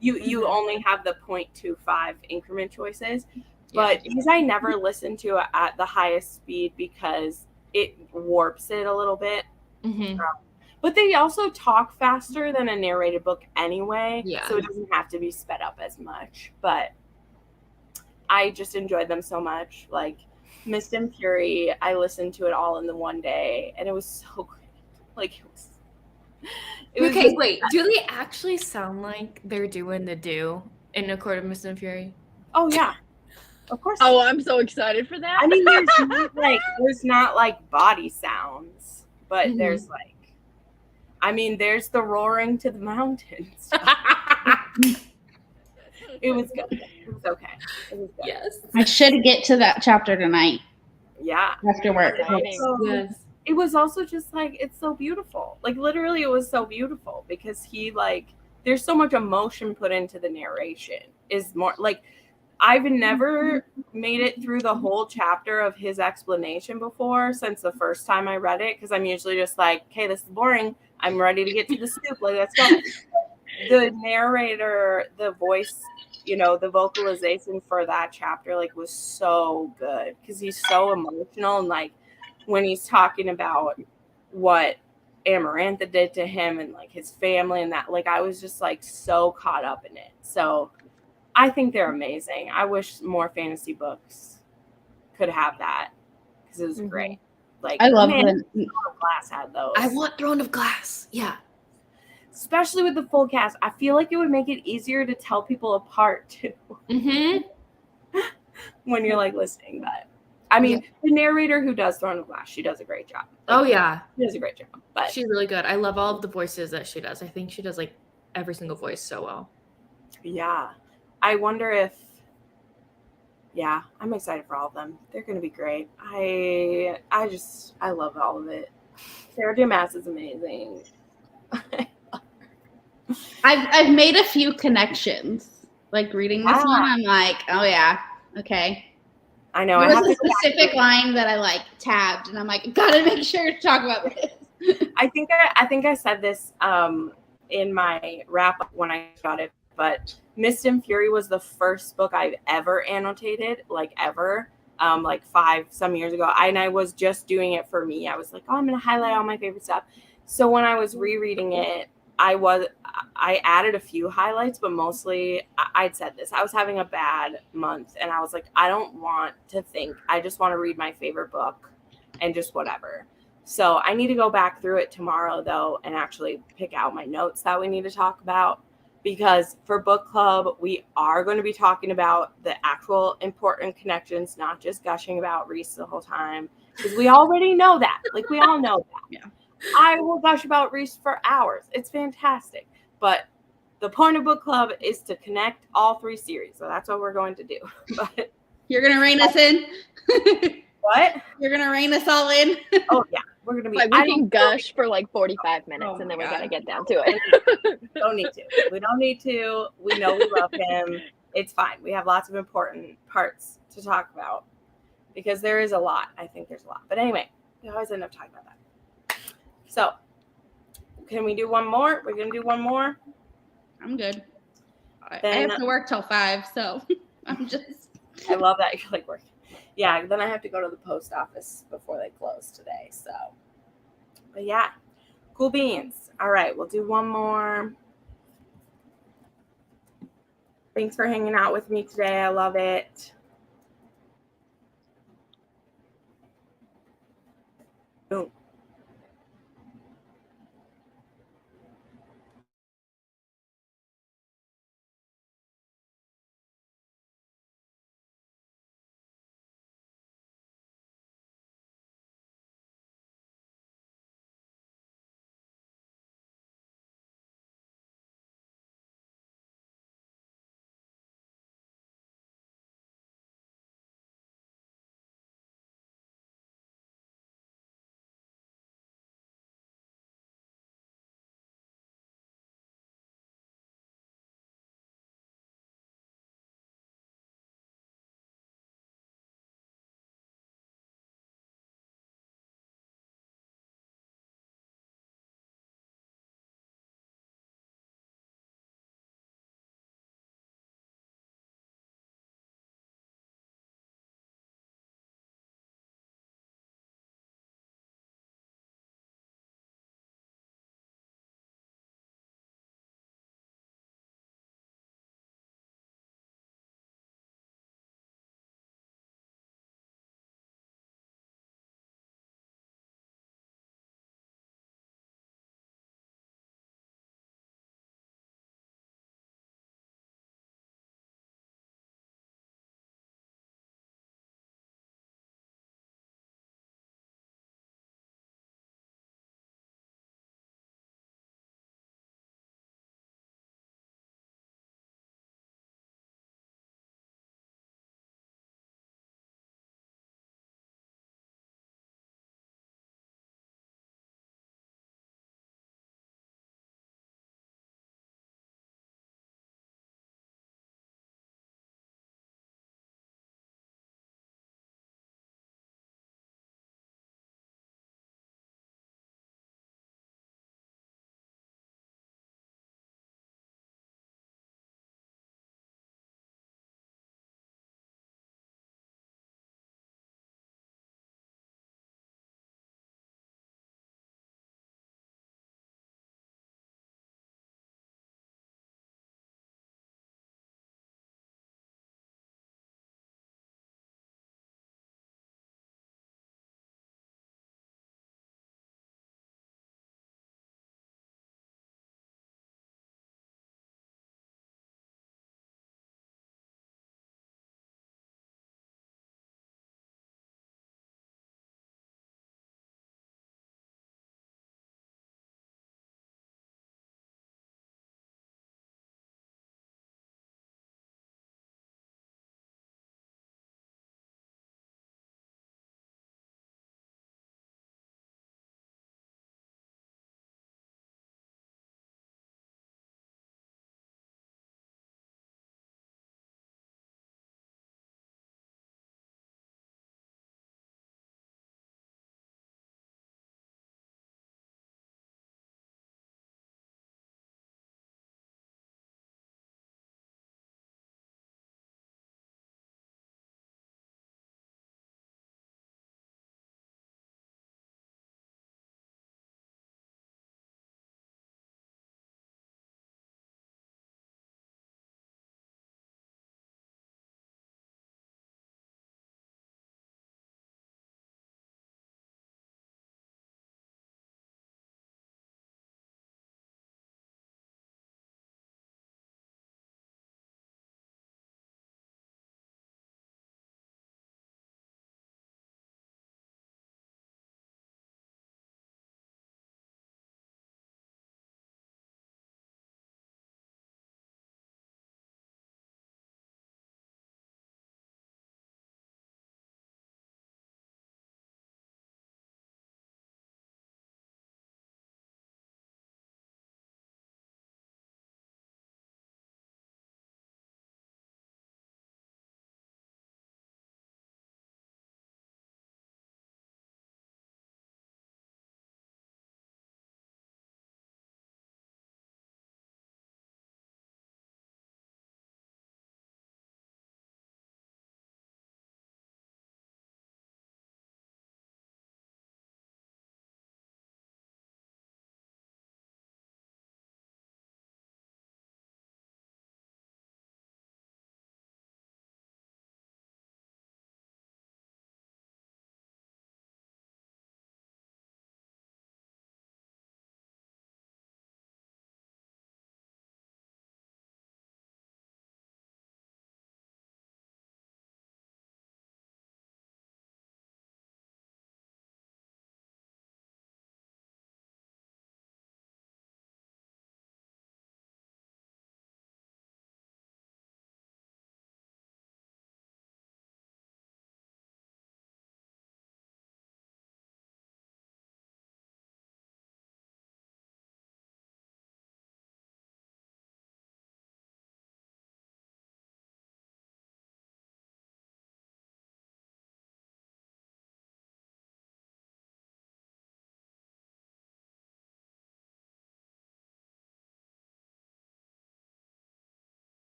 you only have the 0.25 increment choices. But because I never listen to it at the highest speed, because it warps it a little bit. But they also talk faster than a narrated book anyway, so it doesn't have to be sped up as much. But I just enjoyed them so much. Like Mist and Fury, I listened to it all in the one day, and it was so great. Like it was okay, wait, do they actually sound like they're doing the do in A Court of Mist and Fury? Oh yeah. Of course. Oh, I'm so excited for that. I mean, there's not like body sounds, but there's like, I mean, there's the roaring to the mountains. It was good. It was okay. It was good. Yes. I should get to that chapter tonight. Yeah. After work. It was also just like, it's so beautiful. Like literally it was so beautiful, because he like, there's so much emotion put into the narration. Is more like, I've never made it through the whole chapter of his explanation before since the first time I read it, because I'm usually just like, okay, this is boring. I'm ready to get to the scoop. Like, let's go. The narrator, the voice, you know, the vocalization for that chapter, like, was so good, because he's so emotional. And like when he's talking about what Amarantha did to him and like his family and that, like, I was just like so caught up in it. So I think they're amazing. I wish more fantasy books could have that, because it was great. Like, I love Throne of Glass had those. I want Throne of Glass. Yeah. Especially with the full cast. I feel like it would make it easier to tell people apart too. When you're like listening. But I mean, the narrator who does Throne of Glass, she does a great job. Like, she does a great job. But she's really good. I love all of the voices that she does. I think she does like every single voice so well. Yeah. I wonder if yeah, I'm excited for all of them. They're going to be great. I love all of it. Sarah J. Maas is amazing. I've made a few connections. Like reading this one, I'm like, oh yeah, okay. I know. There was a specific line that I like tabbed, and I'm like, gotta make sure to talk about this. I think I said this in my wrap up when I got it, but Mist and Fury was the first book I've ever annotated, like ever. Like 5 some years ago. And I was just doing it for me. I was like, oh, I'm gonna highlight all my favorite stuff. So when I was rereading it, I added a few highlights, but mostly I'd said this. I was having a bad month and I was like, I don't want to think. I just want to read my favorite book and just whatever. So I need to go back through it tomorrow though and actually pick out my notes that we need to talk about. Because for book club, we are going to be talking about the actual important connections, not just gushing about Reese the whole time. Because we already know that. Like, we all know that. Yeah. I will gush about Reese for hours. It's fantastic. But the point of book club is to connect all 3 series. So that's what we're going to do. But you're going to rein us in? What? You're going to rein us all in? Oh, yeah. We're going to be. Like, we can gush for like 45 minutes and then we got to get down to it. We don't need to. We don't need to. We know we love him. It's fine. We have lots of important parts to talk about because there is a lot. I think there's a lot. But anyway, we always end up talking about that. So, can we do one more? We're going to do one more? I'm good. Then, I have to work till 5, so I'm just. I love that you're like working. Yeah, then I have to go to the post office before they close today. So, but yeah, cool beans. All right, we'll do one more. Thanks for hanging out with me today. I love it. Boom.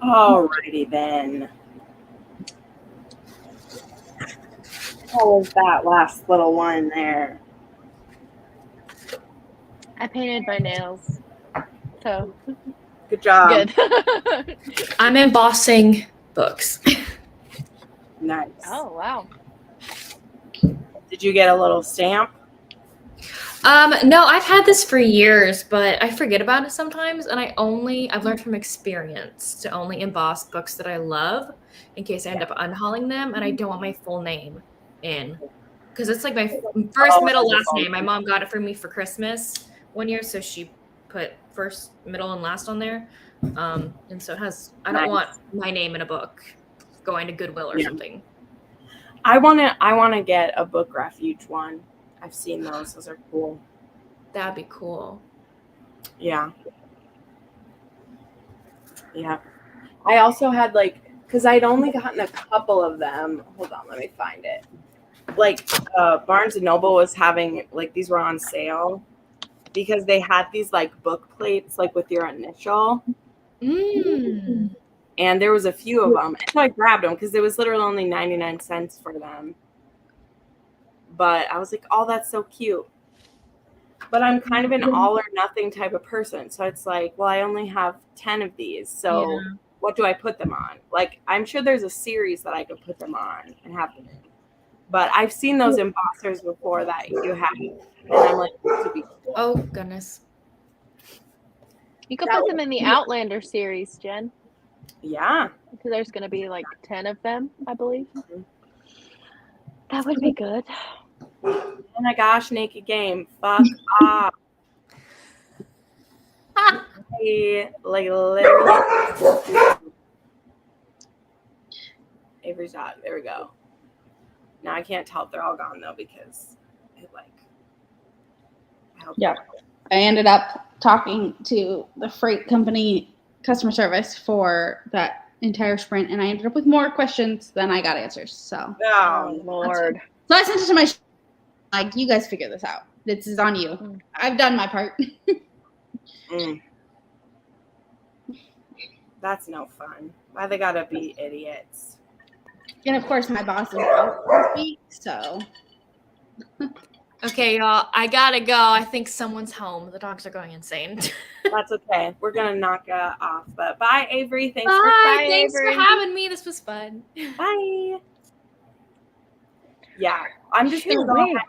Alrighty then. What was that last little one there? I painted my nails. So Good job. good. I'm embossing books. Nice. Oh wow. Did you get a little stamp? No, I've had this for years, but I forget about it sometimes, and I've learned from experience to only emboss books that I love in case I end up unhauling them, and I don't want my full name in. Because it's like my first, middle, last name. My mom got it for me for Christmas one year, so she put first, middle, and last on there. And so it has, I don't want my name in a book going to Goodwill or something. I wanna get a book refuge one. I've seen those. Those are cool. That'd be cool. Yeah. Yeah. I also had because I'd only gotten a couple of them. Hold on, let me find it. Barnes & Noble was having, these were on sale because they had these, book plates, with your initial. Mm. And there was a few of them. And so I grabbed them because it was literally only 99 cents for them. But I was like, oh, that's so cute. But I'm kind of an all or nothing type of person. So it's like, well, I only have 10 of these. So what do I put them on? I'm sure there's a series that I could put them on and have them in. But I've seen those embossers before that you have. And I'm like, this would be cool. Oh, goodness. You could put them in the Outlander series, Jen. Yeah. So there's going to be 10 of them, I believe. That would be good. Oh my gosh, Naked Game. Fuck off. Literally. Avery's out. There we go. Now I can't tell if they're all gone though because I ended up talking to the freight company customer service for that entire sprint, and I ended up with more questions than I got answers. So, oh Lord. So I sent it to my you guys figure this out. This is on you. I've done my part. That's no fun. Why they gotta be idiots? And of course, my boss is out this week, so. Okay, y'all, I gotta go. I think someone's home. The dogs are going insane. That's okay. We're gonna knock it off. But bye, Avery. Thanks Thanks Avery. for having me. This was fun. Bye. Yeah, I'm just gonna go ahead.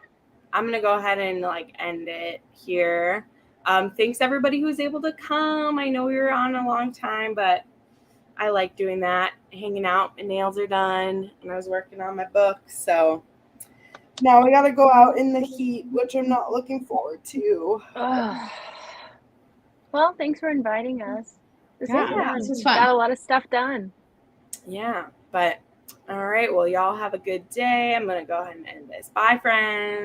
I'm gonna go ahead and end it here. Thanks everybody who was able to come. I know we were on a long time, but I like doing that, hanging out. My nails are done, and I was working on my book. So now we gotta go out in the heat, which I'm not looking forward to. Well, thanks for inviting us. This was fun. Got a lot of stuff done. Yeah, but all right. Well, y'all have a good day. I'm gonna go ahead and end this. Bye, friends.